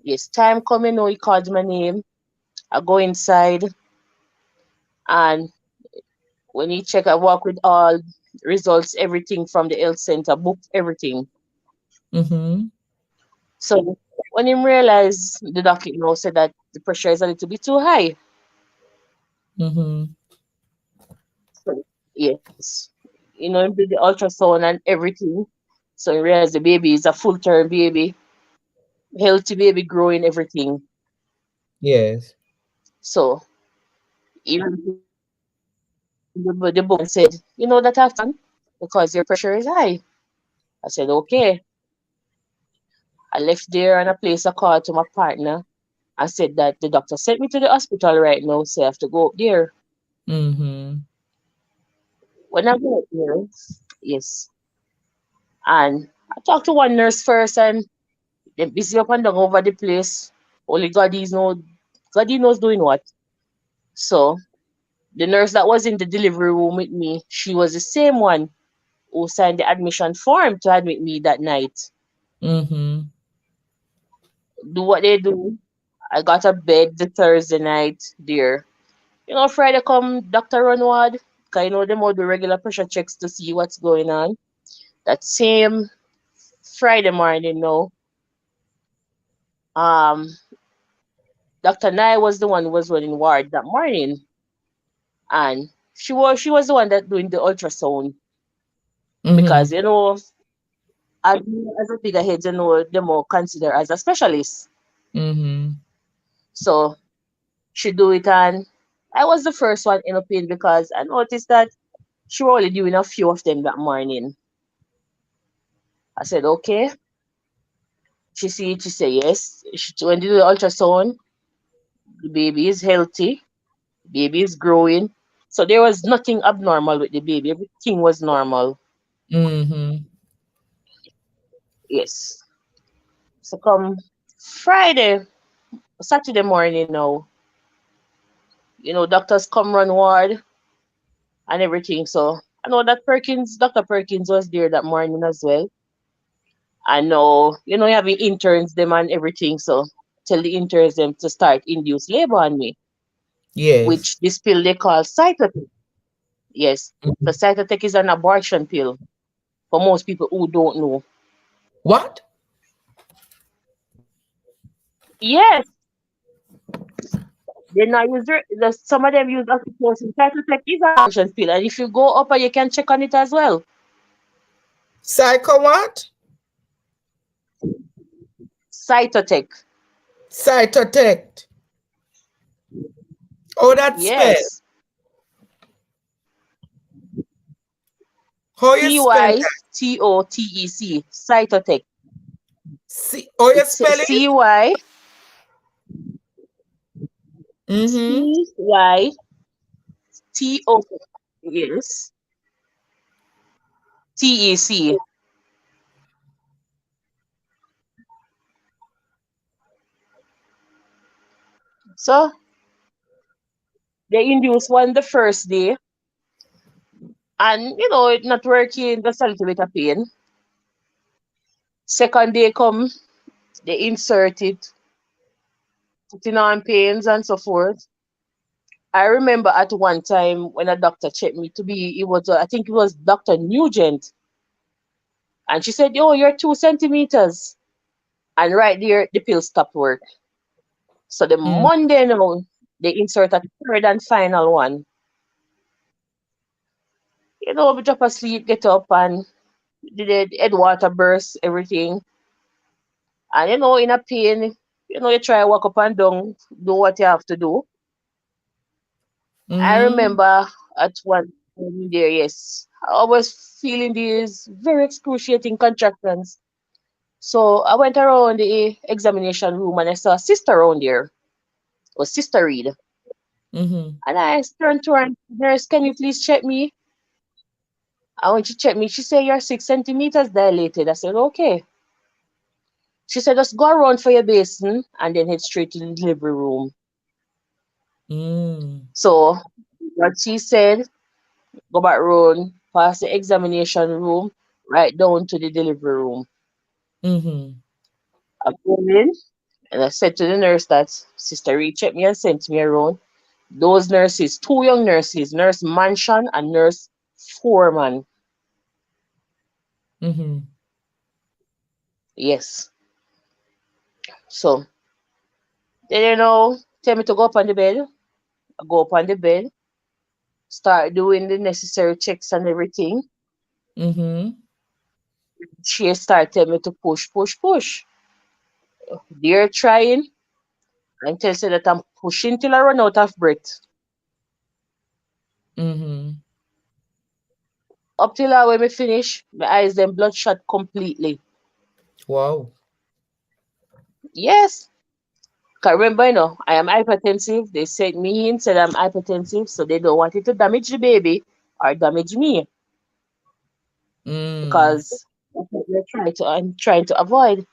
yes, time coming, he called my name. I go inside, and when he check, I walk with all results, everything from the health center, booked everything. So when he realized, the doctor said that the pressure is a little bit too high. So, yes. He did the ultrasound and everything. So he realized the baby is a full-term baby, healthy baby, growing everything. Yes. So even the book said, that happened because your pressure is high. I said, okay. I left there and I placed a call to my partner. I said that the doctor sent me to the hospital right now, so I have to go up there. When I go up there, yes. And I talked to one nurse first, and they're busy up and down over the place. Only God knows doing what. So the nurse that was in the delivery room with me, she was the same one who signed the admission form to admit me that night. Do what they do. I got a bed the Thursday night there. Friday come Dr. Runward, because them all do regular pressure checks to see what's going on. That same Friday morning now, Dr. Nye was the one who was running ward that morning. And she was the one that doing the ultrasound. Because, as a bigger head, they're more considered as a specialist. So she do it, and I was the first one in pain because I noticed that she was only doing a few of them that morning. I said, okay. She say yes. When they do the ultrasound, the baby is healthy, baby is growing. So there was nothing abnormal with the baby. Everything was normal. Mm-hmm. Yes. So come Friday, Saturday morning now, doctors come run ward and everything. So I know that Dr. Perkins was there that morning as well. I know, you have the interns them and everything. So tell the interns them to start induced labor on me, Yes. which this pill they call cytotec. Yes. The cytotec is an abortion pill for most people who don't know. What? Yes. They not use some of them use oxytocin. Cytotec is an abortion pill. And if you go up and you can check on it as well. Psycho what? Cytotec. Cytotect. Oh, that's spelled. Yes. How you spell that? Cytotec. Cytotec. How you It's spell it? CY. Mm-hmm. CYTO. Yes. TEC. So they induce one the first day, and it not working, just a little bit of pain. Second day come, they insert it, putting on pains and so forth. I remember at one time when a doctor checked me it was, I think it was Dr. Nugent, and she said, "Oh, you're 2 centimeters." And right there, the pill stopped work. So the Mm. Monday now, they insert a third and final one. We drop asleep, get up, and the head water burst, everything. And in a pain, you try walk up and down, do what you have to do. I Mm-hmm. remember at one time there, yes, I was feeling these very excruciating contractions. So I went around the examination room and I saw a sister around there, or Sister Reed. Mm-hmm. And I turned to her and, "Nurse, can you please check me?" And when she checked me, she said, "You're 6 centimeters dilated." I said, "Okay." She said, "Just go around for your basin and then head straight to the delivery room." Mm. So what she said, go back round, past the examination room, right down to the delivery room. Mm-hmm. I go in and I said to the nurse that Sister Reed checked me and sent me around. Those nurses, two young nurses, Nurse Mansion and Nurse Foreman. Mm-hmm. Yes. So they tell me to go up on the bed. I go up on the bed, start doing the necessary checks and everything. Mm-hmm. She started telling me to push, push, push. They're trying until say that I'm pushing till I run out of breath. Mm-hmm. Up till I when me finish, my eyes then bloodshot completely. Wow. Yes. Cause remember, I am hypertensive. They sent me in, said I'm hypertensive, so they don't want it to damage the baby or damage me. Mm. Because that's what I'm trying to avoid.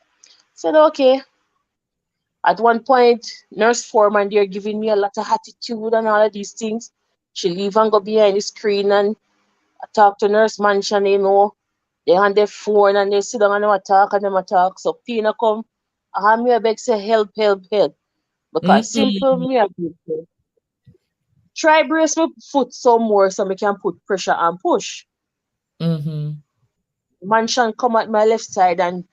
Said okay. At one point, Nurse Foreman they're giving me a lot of attitude and all of these things. She leave and go behind the screen and I talk to Nurse Mansion. They on their phone and they sit down and them a talk and them a talk. So Pina come, I have me a beg say help, help, help. Because simple Mm-mm. me a do say, try brace my foot some more so me can put pressure and push. Mm-hmm. Mansion come at my left side and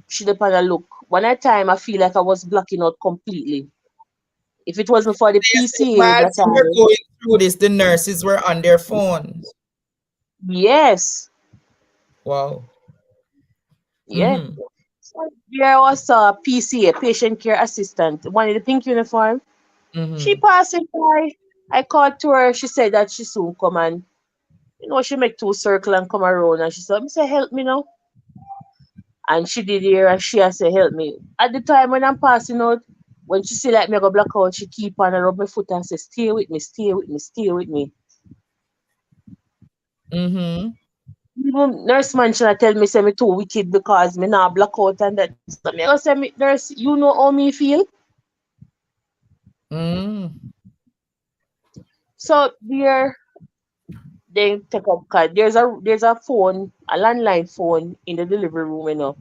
she dep on a look. One at a time I feel like I was blacking out completely. If it wasn't for the PCA While that you were I going through this, the nurses were on their phones. yes. Wow. Yeah. Mm-hmm. So there was a PCA, patient care assistant, one in the pink uniform. She Mm-hmm. passing by. I called to her. She said that she soon come and she make two circle and come around and she said, "Me say help me now." And she did here and she has to help me. At the time when I'm passing out, when she see like me go black out, she keep on rub my foot and say, stay with me, stay with me, stay with me. Mm-hmm. Even nurse man should tell me say me too wicked because me not black out and that. So me go say me nurse, you know how me feel? Mm. So there they take up card. There's a phone, a landline phone in the delivery room, you know.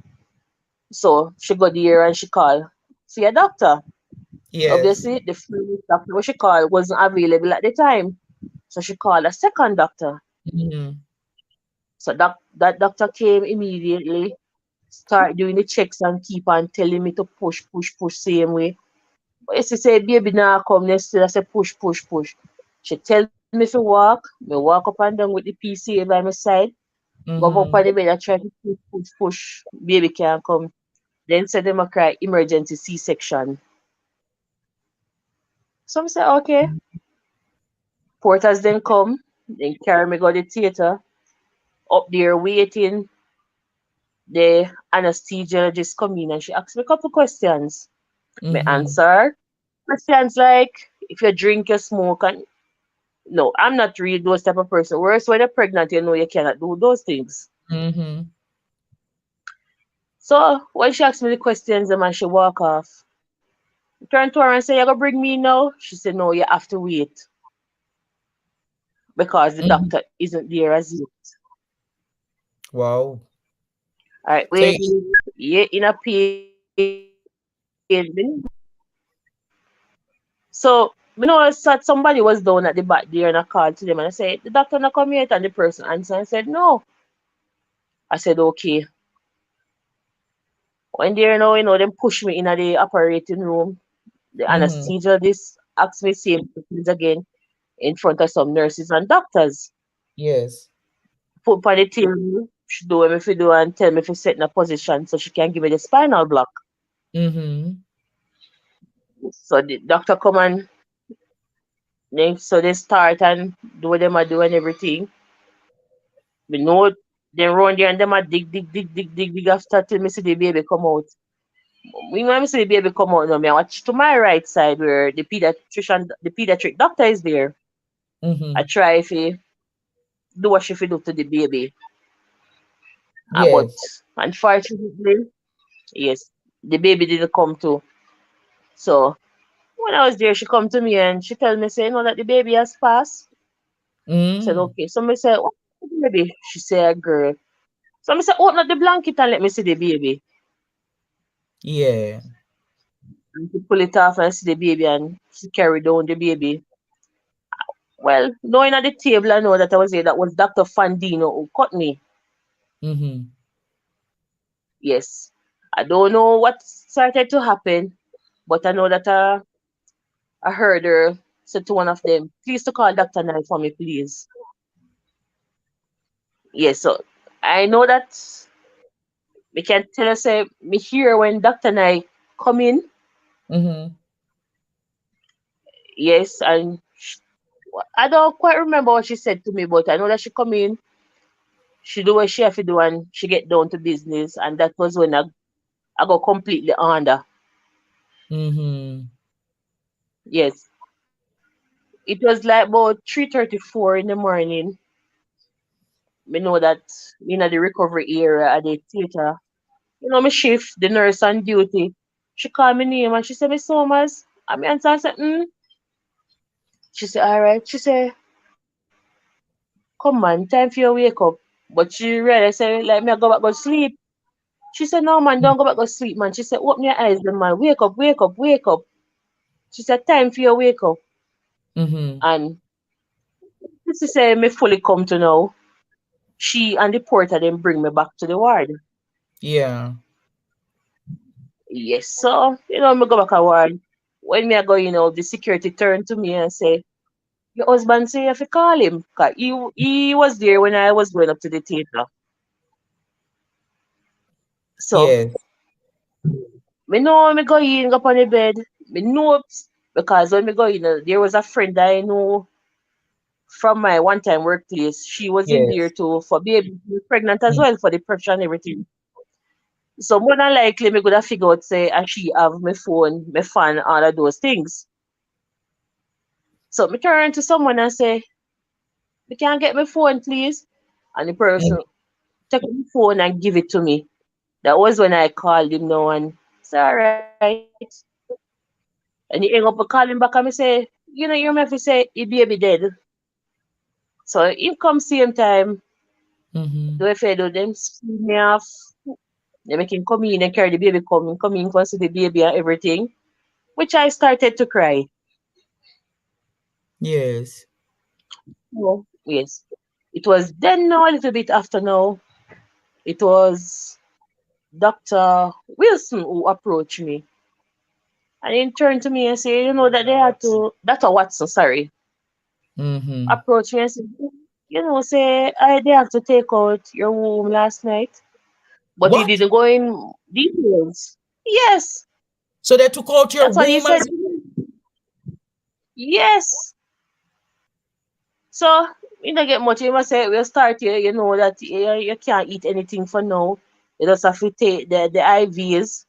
So she go there and she call. See a doctor. Yes. Obviously the first doctor what she called wasn't available at the time. So she called a second doctor. Mm-hmm. So that doctor came immediately, start doing the checks and keep on telling me to push, push, push same way. But she say, baby now come next to I say push, push, push. She tell me to walk. Me walk up and down with the PCA by my side. Go up on Mm-hmm. the bed and try to push, push, push. Baby can't come. Then say them a cry emergency C-section. So I say, okay. Porters then come. Then carry me go to the theater. Up there waiting. The anesthesiologist come in and she asked me a couple questions. Me Mm-hmm. answer. Questions like, if you drink, you smoke, and no, I'm not really those type of person. Whereas when you're pregnant, you know you cannot do those things. Mm-hmm. So when she asked me the questions, the man she walk off. I turned to her and say, you gonna bring me now? She said, no, you have to wait because the Mm-hmm. doctor isn't there as yet. Wow. All right, So wait, yeah, in a pain. So me know I said somebody was down at the back there and I called to them and I said, the doctor not come yet, and the person answered and said, no. I said, okay. When they them push me in the operating room. The Mm-hmm. anesthesiologist asked me same questions again in front of some nurses and doctors. Yes. Put on the table, she do what me fi do and tell me if set in a position so she can give me the spinal block. Mm-hmm. So the doctor come and they start and do what them a do and everything. Me know they run there and them a dig after till me see the baby come out. When me see the baby come out now, me I watch to my right side where the pediatric doctor is there. I Mm-hmm. try if he do what she fi do to the baby. But Yes. unfortunately, yes, the baby didn't come too. So when I was there, she come to me and she tell me, say, that the baby has passed. I said, Mm. okay. So me say, what baby? She say, a girl. So me say, open up the blanket and let me see the baby. Yeah. And she pull it off and see the baby and she carry down the baby. Well, knowing at the table, I know that I was there. That was Dr. Fandino who cut me. Mm-hmm. Yes. I don't know what started to happen, but I know that I heard her say to one of them, please to call Dr. Knight for me, please. Yes, so I know that we can tell us me hear when Dr. Knight come in. Mm-hmm. Yes, and I don't quite remember what she said to me, but I know that she come in, she do what she have to do, and she get down to business, and that was when I got completely under. Mm-hmm. Yes, it was like about 3:34 in the morning. We know that the recovery area at the theater. My shift, the nurse on duty. She called me name and she said, Miss Somers. I me answer, I said, She said, all right. She said, come on, time for you to wake up. But she really said, like me, I go back go sleep. She said, no, man, don't go back go sleep, man. She said, open your eyes, then, man. Wake up, wake up, wake up. She said, time for you to wake up. Mm-hmm. And she said, me fully come to know. She and the porter then bring me back to the ward. Yeah. Yes, so, me go back a ward. When me I go, the security turned to me and say, your husband say you have to call him. 'Cause he was there when I was going up to the theater. So Yes. me know when me go in, go up on the bed. Me know because when me go in, there was a friend that I know from my one time workplace. She was in there Yes. too for baby, she was pregnant as well for the pressure and everything. So more than likely, me could have figure out say, and she have my phone, my fan, all of those things. So me turn to someone and say, "You can get my phone, please?" And the person take my phone and give it to me. That was when I called him now and say, all right. And he hang up and call him back and me say, you hear me if he say he baby dead. So he come same time. Mm-hmm. Do if I do them see me off. They make him come in and carry the baby come in, come see the baby and everything. Which I started to cry. Yes. Oh, yes. It was then now a little bit after now. It was Dr. Wilson who approached me. And he turned to me and said, that they had to, Dr. Watson, sorry, Mm-hmm. approached me and said, they have to take out your womb last night. But he What? didn't go in details. Yes, So they took out your that's what he womb said. as Yes. So, you don't get much. He must say, we'll start here, that you can't eat anything for now. You just have to take the IVs.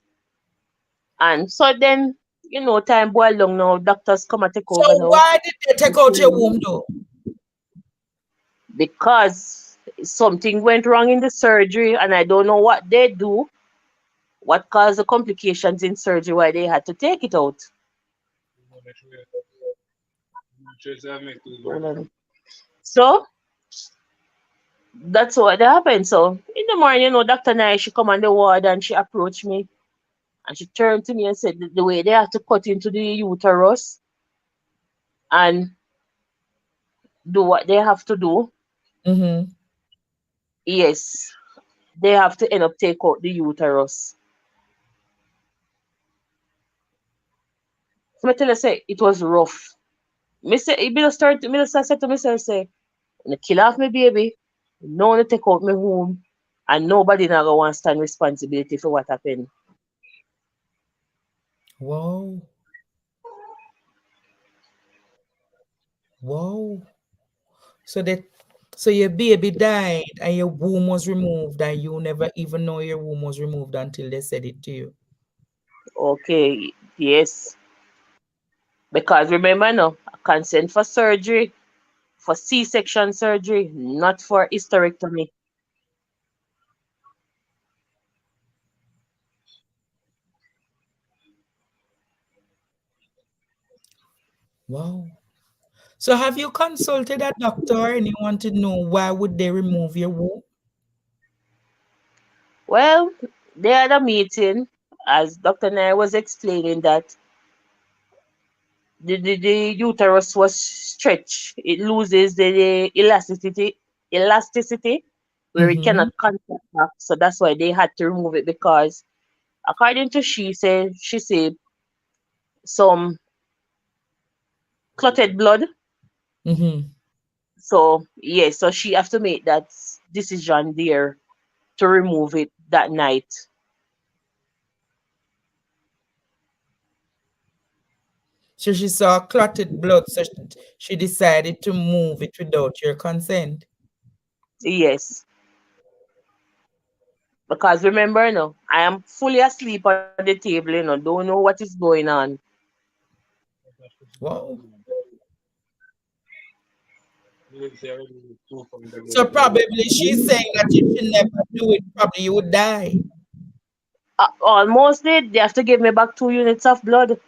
And so then, time boil long now. Doctors come and take So over now. why did they take out your womb though? Because something went wrong in the surgery and I don't know what they do, what caused the complications in surgery, why they had to take it out. So that's what happened. So in the morning, Dr. Nye, she come on the ward and she approached me and she turned to me and said the way they have to cut into the uterus and do what they have to do. Mm-hmm. Yes, they have to end up take out the uterus. So I tell you, say it was rough. Me say, me just said to myself, say, "When kill off my baby, no one take out my home, and nobody now go want to stand responsibility for what happened." Wow. Wow. So so your baby died and your womb was removed and you never even know your womb was removed until they said it to you. Okay, yes. Because remember now, consent for surgery, for C-section surgery, not for hysterectomy. Wow. So have you consulted a doctor and you want to know why would they remove your womb? Well, they had a meeting, as Dr. Nair was explaining that the uterus was stretched. It loses the elasticity where it Mm-hmm. cannot contract back. So that's why they had to remove it because according to she said some clotted blood. Mm-hmm. So yes, so she have to make that decision there to remove it that night. So she saw clotted blood, so she decided to move it without your consent. Yes. Because remember no, I am fully asleep on the table, don't know what is going on. Wow. So probably she's saying that if she never do it, probably you would die. Almost did. They have to give me back 2 units of blood.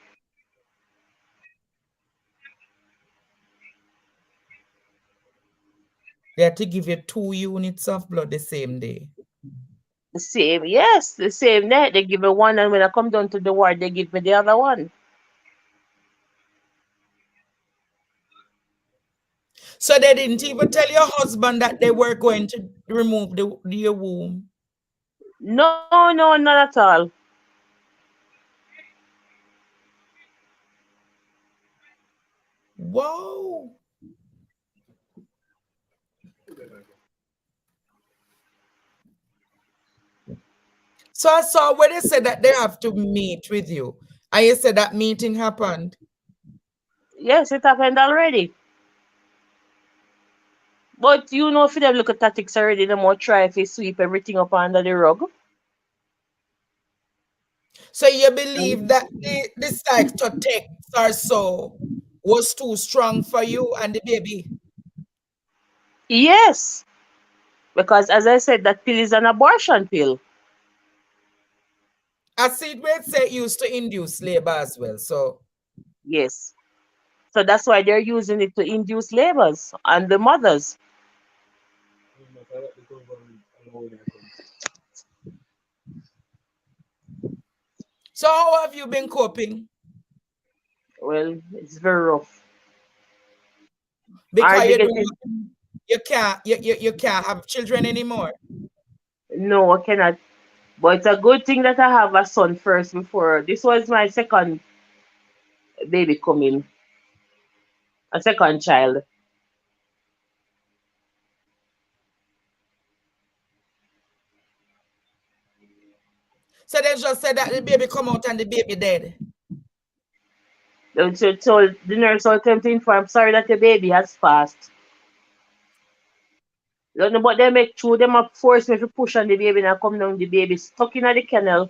They had to give you 2 units of blood the same day. The same, yes, the same night. They give me one, and when I come down to the ward, they give me the other one. So they didn't even tell your husband that they were going to remove your womb. No, no, not at all. Wow. So I saw where they said that they have to meet with you. And you said that meeting happened. Yes, it happened already. But for them look at tactics already, they more try if they sweep everything up under the rug. So you believe that the cytotex or so was too strong for you and the baby? Yes, because as I said, that pill is an abortion pill. I see it where it say used to induce labor as well. So Yes. So that's why they're using it to induce labors and the mothers. how have you been coping? Well, it's very rough. Because Hardly you don't getting. you can't have children anymore. No, I cannot. But it's a good thing that I have a son first before. This was my second baby coming, a second child. So they just said that the baby come out and the baby dead. So the nurse will come to inform, sorry that your baby has passed. Don't know, but they make true, them up force me to push on the baby and come down. The baby stuck in the kennel,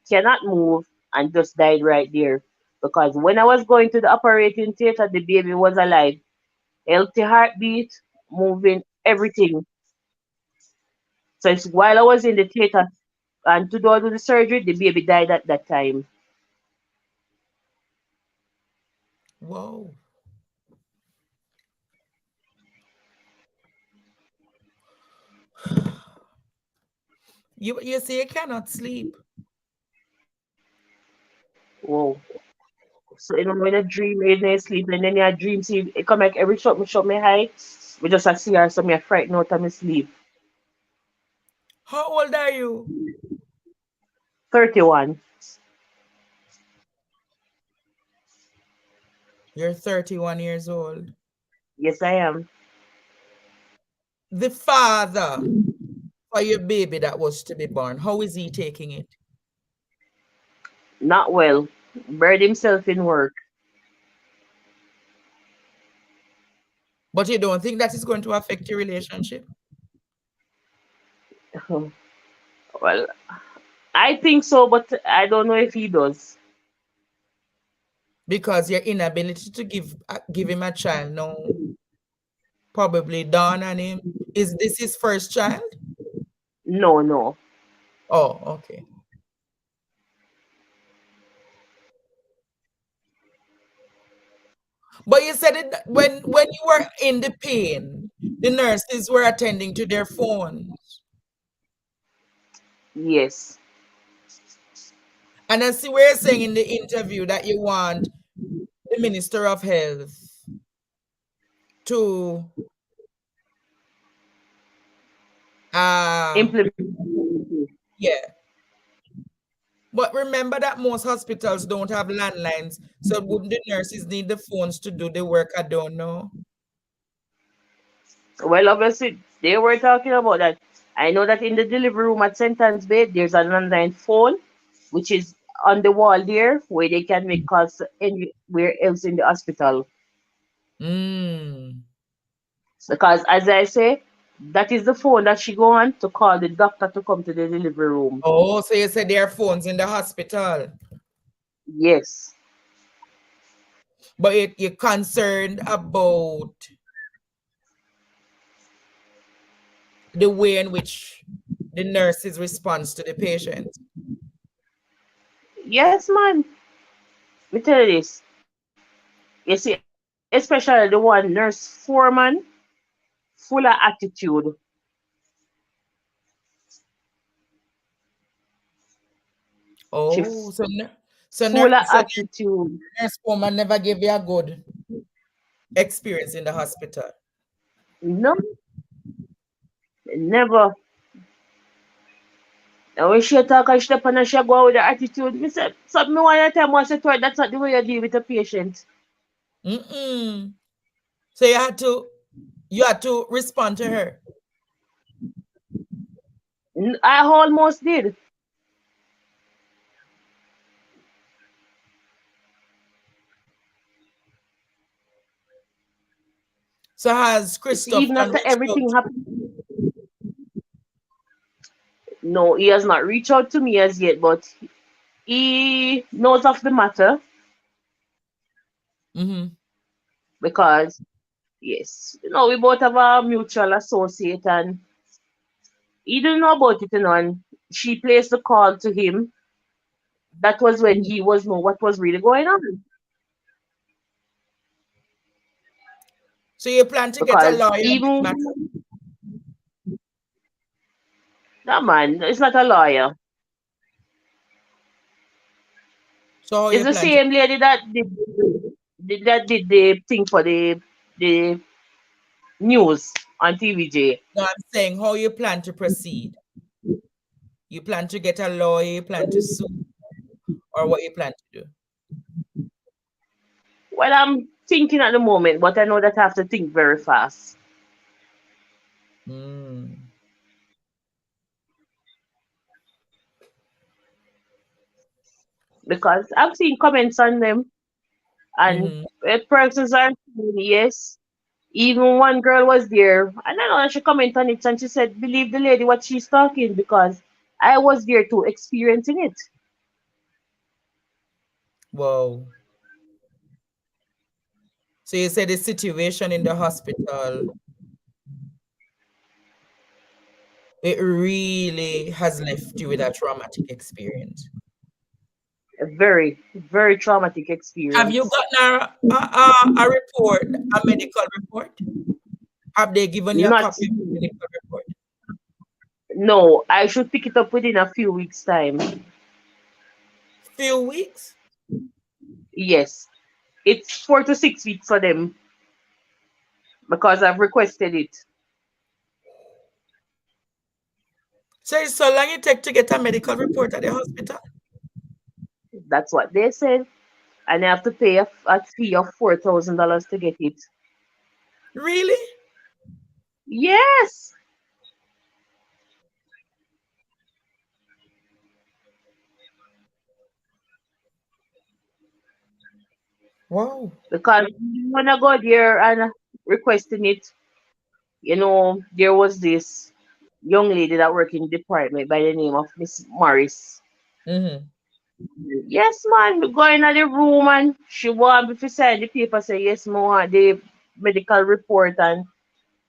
cannot move, and just died right there. Because when I was going to the operating theater, the baby was alive. Healthy heartbeat, moving, everything. So it's while I was in the theater and to do the surgery, the baby died at that time. Whoa. You see, you cannot sleep. Whoa. So when I dream, when I sleep, and then I dream, see, it come like every shot me high. We just I see her, so me I frighten out of my sleep. How old are you? 31. You're 31 years old. Yes, I am. The father for your baby that was to be born, how is he taking it? Not well. Buried himself in work. But you don't think that is going to affect your relationship? Well, I think so, but I don't know if he does. Because your inability to give him a child now probably dawn on him. Is this his first child? No, no. Oh, okay. But you said it when you were in the pain, the nurses were attending to their phones. Yes. And I see where you're saying in the interview that you want the Minister of Health to Implement. yeah. But remember that most hospitals don't have landlines, so wouldn't the nurses need the phones to do the work? I don't know. Well, obviously, they were talking about that. I know that in the delivery room at Sentence Bay, there's a landline phone, which is on the wall there, where they can make calls anywhere else in the hospital. Because, as I say, that is the phone that she go on to call the doctor to come to the delivery room. Oh, so you said there are phones in the hospital? Yes. But you're concerned about the way in which the nurses responds to the patient. Yes, man. Let me tell you this. You see, especially the one nurse foreman, full of attitude. Oh, so Full of attitude. nurse woman never gave you a good experience in the hospital. No, never. And when she talk and she step on and she go out with her attitude, me say, something me want to tell me, I say to her, that's not the way you deal with a patient. So you had to respond to her. I almost did. So has See, Christoph even done after reached out? everything happened. No, he has not reached out to me as yet, but he knows of the matter Mm-hmm. because, yes, we both have a mutual associate and he didn't know about it, and she placed the call to him. That was when he was know what was really going on. So you plan to get a Because lawyer on this even matter? that man is not a lawyer. So how It's you the plan to? same lady that did the thing for the news on TVJ. No, I'm saying how you plan to proceed. You plan to get a lawyer, you plan to sue, or what you plan to do? Well, I'm thinking at the moment, but I know that I have to think very fast. Mm. Because I've seen comments on them, and Mm-hmm. persons are saying yes. Even one girl was there, and I know that she commented on it, and she said, "Believe the lady what she's talking because I was there too, experiencing it." Whoa. So you said the situation in the hospital, it really has left you with a traumatic experience. A very, very traumatic Have you experience. gotten a report, a medical report? Have they given you a Not, copy of the medical report? no, I should pick it up within a few weeks' time. Few weeks? Yes, it's 4 to 6 weeks for them because I've requested it. So it's so long it take to get a medical report at the hospital? That's what they said, and I have to pay a fee of $4,000 to get it. Really? Yes, Wow. because when I go there and requesting it, there was this young lady that worked in the department by the name of Miss Morris. Mm-hmm. Yes, man, we go in the room and she want me to sign the paper, say yes, I want the medical report and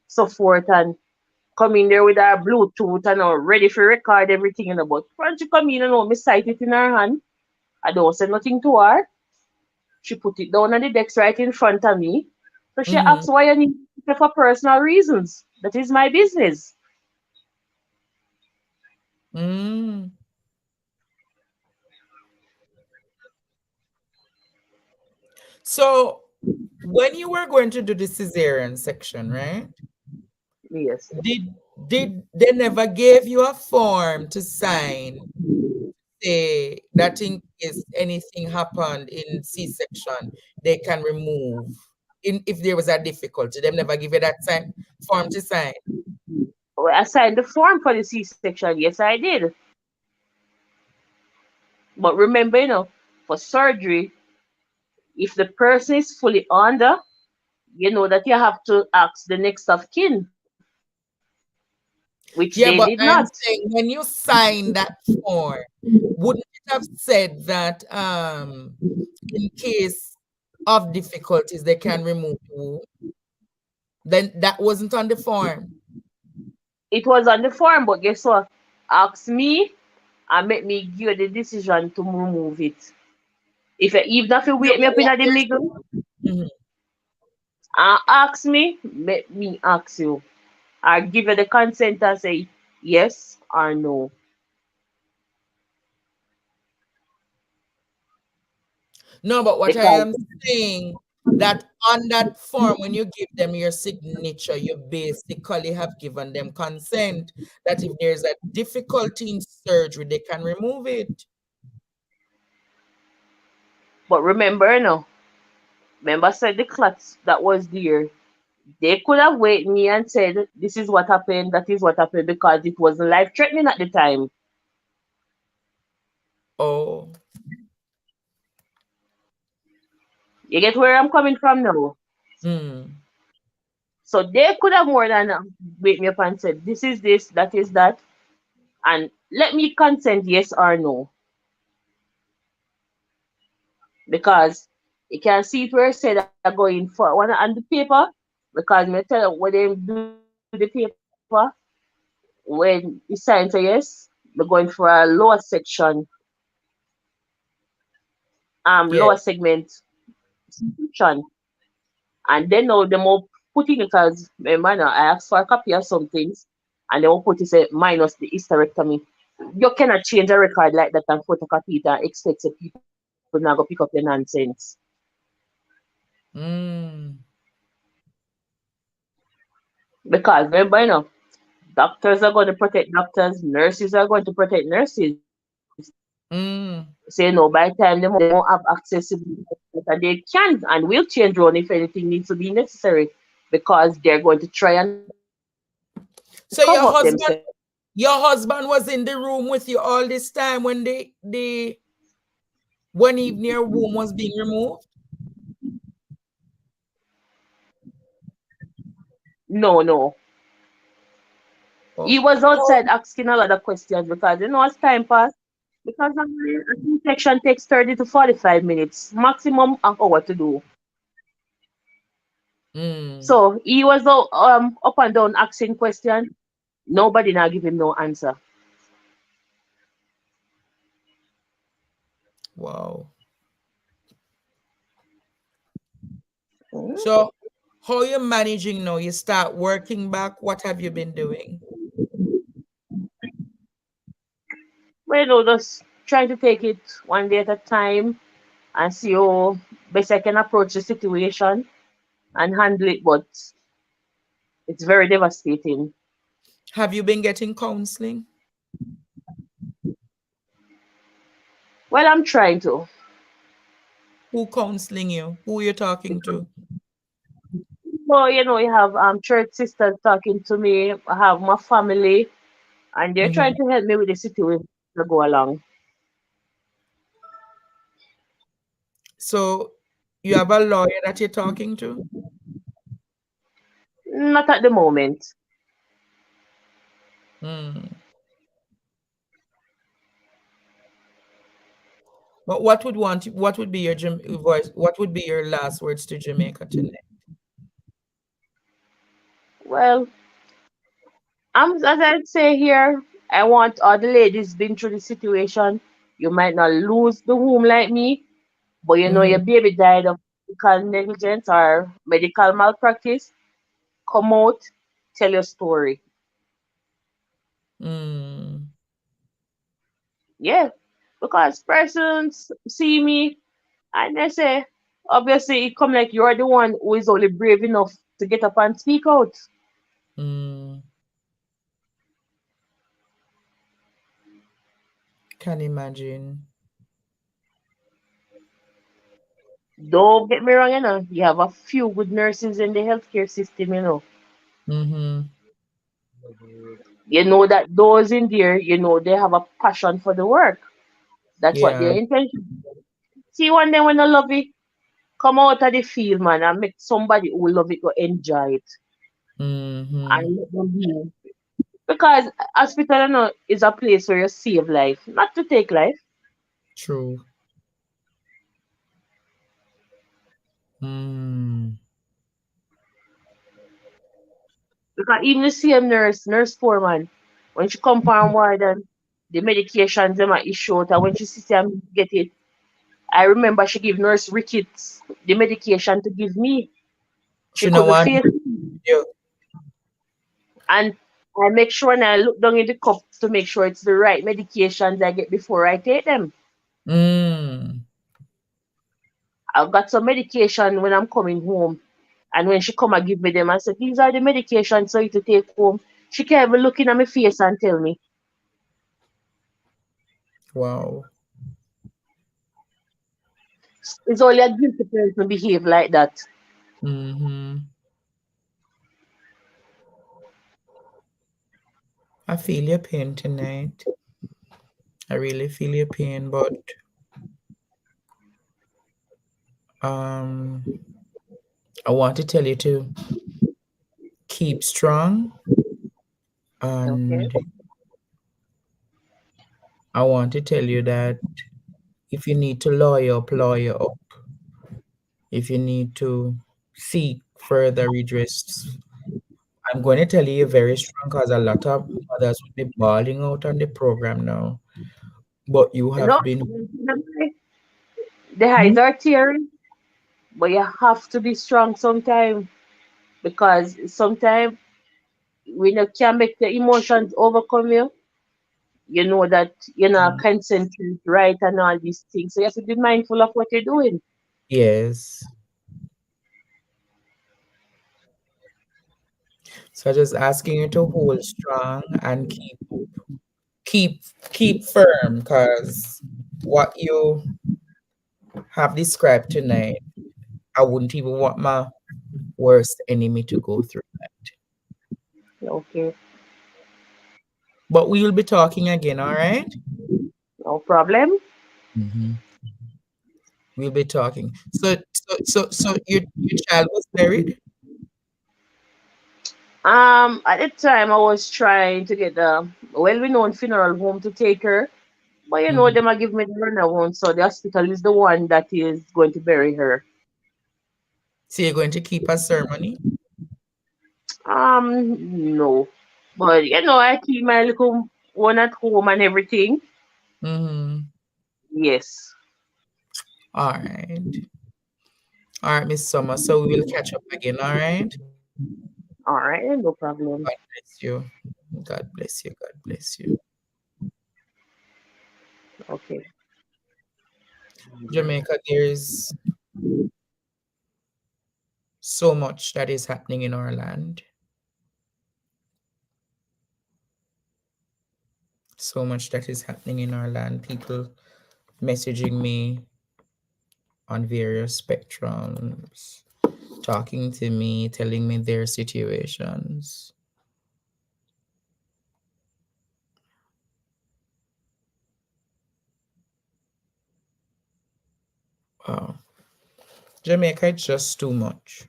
so forth, and come in there with her Bluetooth and all ready for record everything, but when she come in and me sight it in her hand, I don't say nothing to her. She put it down on the desk right in front of me. So she Mm-hmm. asked why I need it for personal reasons. That is my business. Mm. So when you were going to do the cesarean section, right? Yes. Did they never gave you a form to sign, say that in case anything happened in C-section, they can remove if there was a difficulty? They never give you that form to sign. Well, I signed the form for the C-section. Yes, I did. But remember, for surgery, if the person is fully under, you know that you have to ask the next of kin, which they Yeah, did but not. I'm saying when you sign that form, wouldn't it have said that in case of difficulties they can remove you? Then that wasn't on the form. It was on the form, but guess what? Ask me and make me give you the decision to remove it. Even if you Yeah, wake me but up in what the middle Mhm. and ask me, make me ask you. I give you the consent and say yes or no. No, but what I Because am saying that on that form, when you give them your signature, you basically have given them consent that if there's a difficulty in surgery, they can remove it. but remember I said the clots that was there. They could have waited me and said this is what happened, that is what happened because it wasn't life threatening at the time. Oh. You get where I'm coming from now? Hmm. So they could have more than wake me up and said, this is this, that is that, and let me consent, yes or no. because you can see it where it said they're going for one on the paper, because me tell you when they do the paper, when you sign to yes, they're going for a lower section, Yeah. lower segment subscription. And then now they more put in it as remember now, I asked for a copy of some things and they will put it say minus the hysterectomy. You cannot change a record like that and photocopy it and expect the people now go pick up your nonsense. Mm. Because remember, doctors are going to protect doctors, nurses are going to protect nurses. Mm. So, by the time they won't have accessibility and they can and will change run if anything needs to be necessary because they're going to try and cover up themselves. So your husband was in the room with you all this time when the one evening your womb was being removed? No, no. Oh. He was outside asking a lot of questions because as time passed, because a C-section takes 30 to 45 minutes, maximum an hour to do. Mm. So he was up and down asking questions. Nobody now give him no answer. Wow. So how you managing now? You start working back. What have you been doing? Well, just trying to take it one day at a time and see how best I can approach the situation and handle it, but it's very devastating. Have you been getting counseling? Well, I'm trying to. Who counseling you? Who you talking to? So, you have church sisters talking to me. I have my family, and they're trying Mm-hmm. to help me with the situation to go along. So you have a lawyer that you're talking to? Not at the moment. Mm. But what would be your voice? What would be your last words to Jamaica tonight? Well, as I'd say here, I want all the ladies been through the situation. You might not lose the womb like me, but your Mm-hmm. baby died of medical negligence or medical malpractice. Come out, tell your story. Mm. Yeah, because persons see me and they say, obviously, it come like you're the one who is only brave enough to get up and speak out. Mm. Can imagine. Don't get me wrong, you have a few good nurses in the healthcare system. Mm-hmm. You know that those in there, they have a passion for the work. That's what Yeah. their intention. See one day when I love it, come out of the field, man, and make somebody who love it go enjoy it. Mm-hmm. And let them be. Because hospital, is a place where you save life, not to take life. True. Mm. Because even the same nurse foreman, when she come from ward and the medications them are issue out, and when she sit and get it, I remember she give nurse Ricketts the medication to give me. She She no couldn't want face it. you. And I make sure and I look down in the cup to make sure it's the right medications I get before I take them. Mm. I've got some medication when I'm coming home. And when she come and give me them, I said, these are the medications for you to take home. She can't even look in at my face and tell me. Wow. It's only a guilty person behave like that. Mm-hmm. I feel your pain tonight. I really feel your pain, but um, I want to tell you to keep strong, Okay. and I want to tell you that If you need to lawyer up, lawyer up. If you need to seek further redress, I'm going to tell you very strong because a lot of mothers will be bawling out on the program now. But you have No, been. the eyes Hmm? are tearing, but you have to be strong sometimes because sometimes when you can make the emotions overcome you, you know that you're not concentrate right and all these things. So you have to be mindful of what you're doing. Yes. So just asking you to hold strong and keep keep firm because what you have described tonight, I wouldn't even want my worst enemy to go through that. Okay, But we will be talking again, all right? no problem. Mm-hmm. We'll be talking. So your child was buried? At the time I was trying to get the well-renowned funeral home to take her, but you know Mm-hmm. them I give me the runner one, so the hospital is the one that is going to bury her. So you're going to keep a ceremony? No, but you know I keep my little one at home and everything. Mm-hmm. Yes. All right. All right, Miss Summer. So we will catch up again, all right? All right, no problem. God bless you. God bless you. God bless you. Okay. Jamaica, there is so much that is happening in our land. So much that is happening in our land. People messaging me on various spectrums, talking to me, telling me their situations. Wow. Jamaica, it's just too much.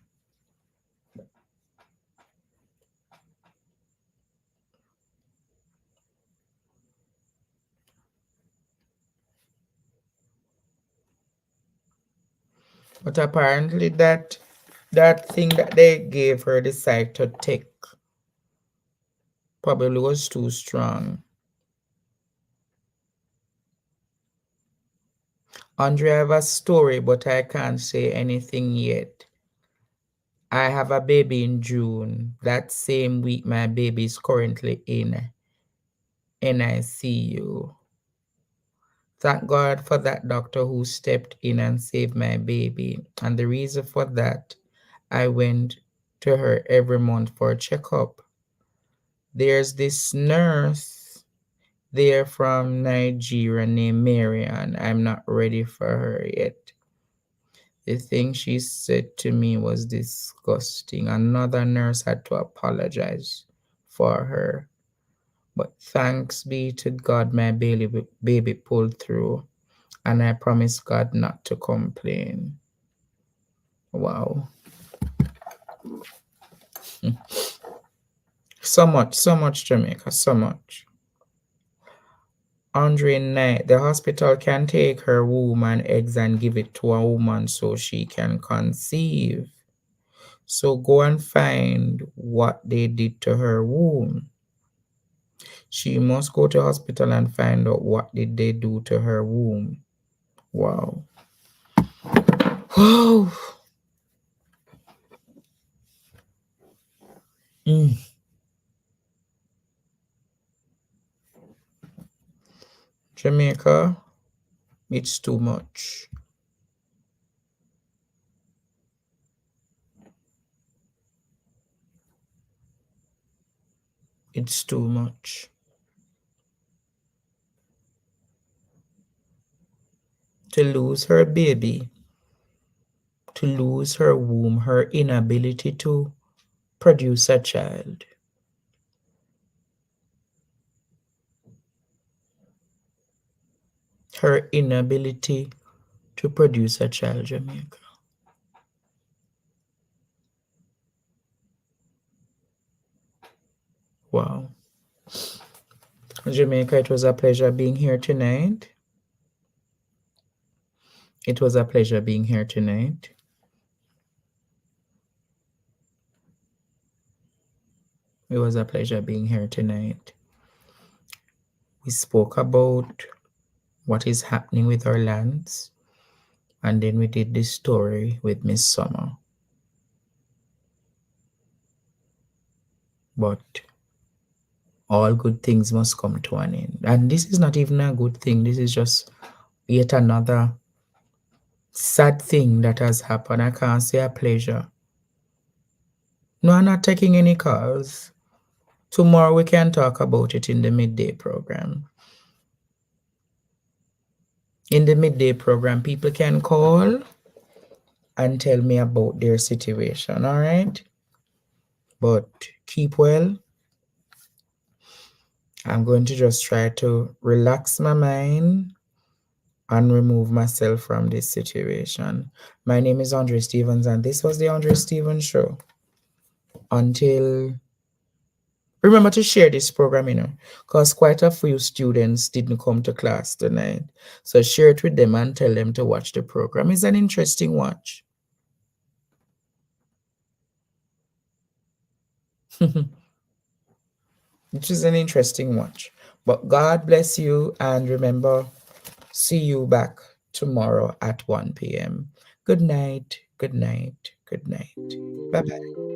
But apparently that thing that they gave her the site to take probably was too strong. Andre, I have a story, but I can't say anything yet. I have a baby in June. That same week, my baby is currently in NICU. Thank God for that doctor who stepped in and saved my baby. And the reason for that, I went to her every month for a checkup. There's this nurse there from Nigeria named Marian. I'm not ready for her yet. The thing she said to me was disgusting. Another nurse had to apologize for her. But thanks be to God, my baby pulled through. And I promise God not to complain. Wow. So much, Jamaica, so much. Andre Knight, the hospital can take her womb and eggs and give it to a woman so she can conceive. So go and find what they did to her womb. She must go to hospital and find out what did they do to her womb. Wow. Wow. Mm. Jamaica, it's too much. It's too much. To lose her baby, to lose her womb, her inability to produce a child. Her inability to produce a child, Jamaica. Wow. Jamaica, it was a pleasure being here tonight. It was a pleasure being here tonight. It was a pleasure being here tonight. We spoke about what is happening with our lands, and then we did this story with Miss Summer. But all good things must come to an end. And this is not even a good thing. This is just yet another sad thing that has happened. I can't say a pleasure. No, I'm not taking any calls. Tomorrow we can talk about it in the midday program. In the midday program, people can call and tell me about their situation, all right? But keep well. I'm going to just try to relax my mind and remove myself from this situation. My name is Andre Stevens, and this was the Andre Stevens Show. Until, remember to share this program, because quite a few students didn't come to class tonight. So share it with them and tell them to watch the program. It's an interesting watch. Which is an interesting watch. But God bless you, and remember, see you back tomorrow at 1 p.m. Good night, good night, good night. Bye-bye.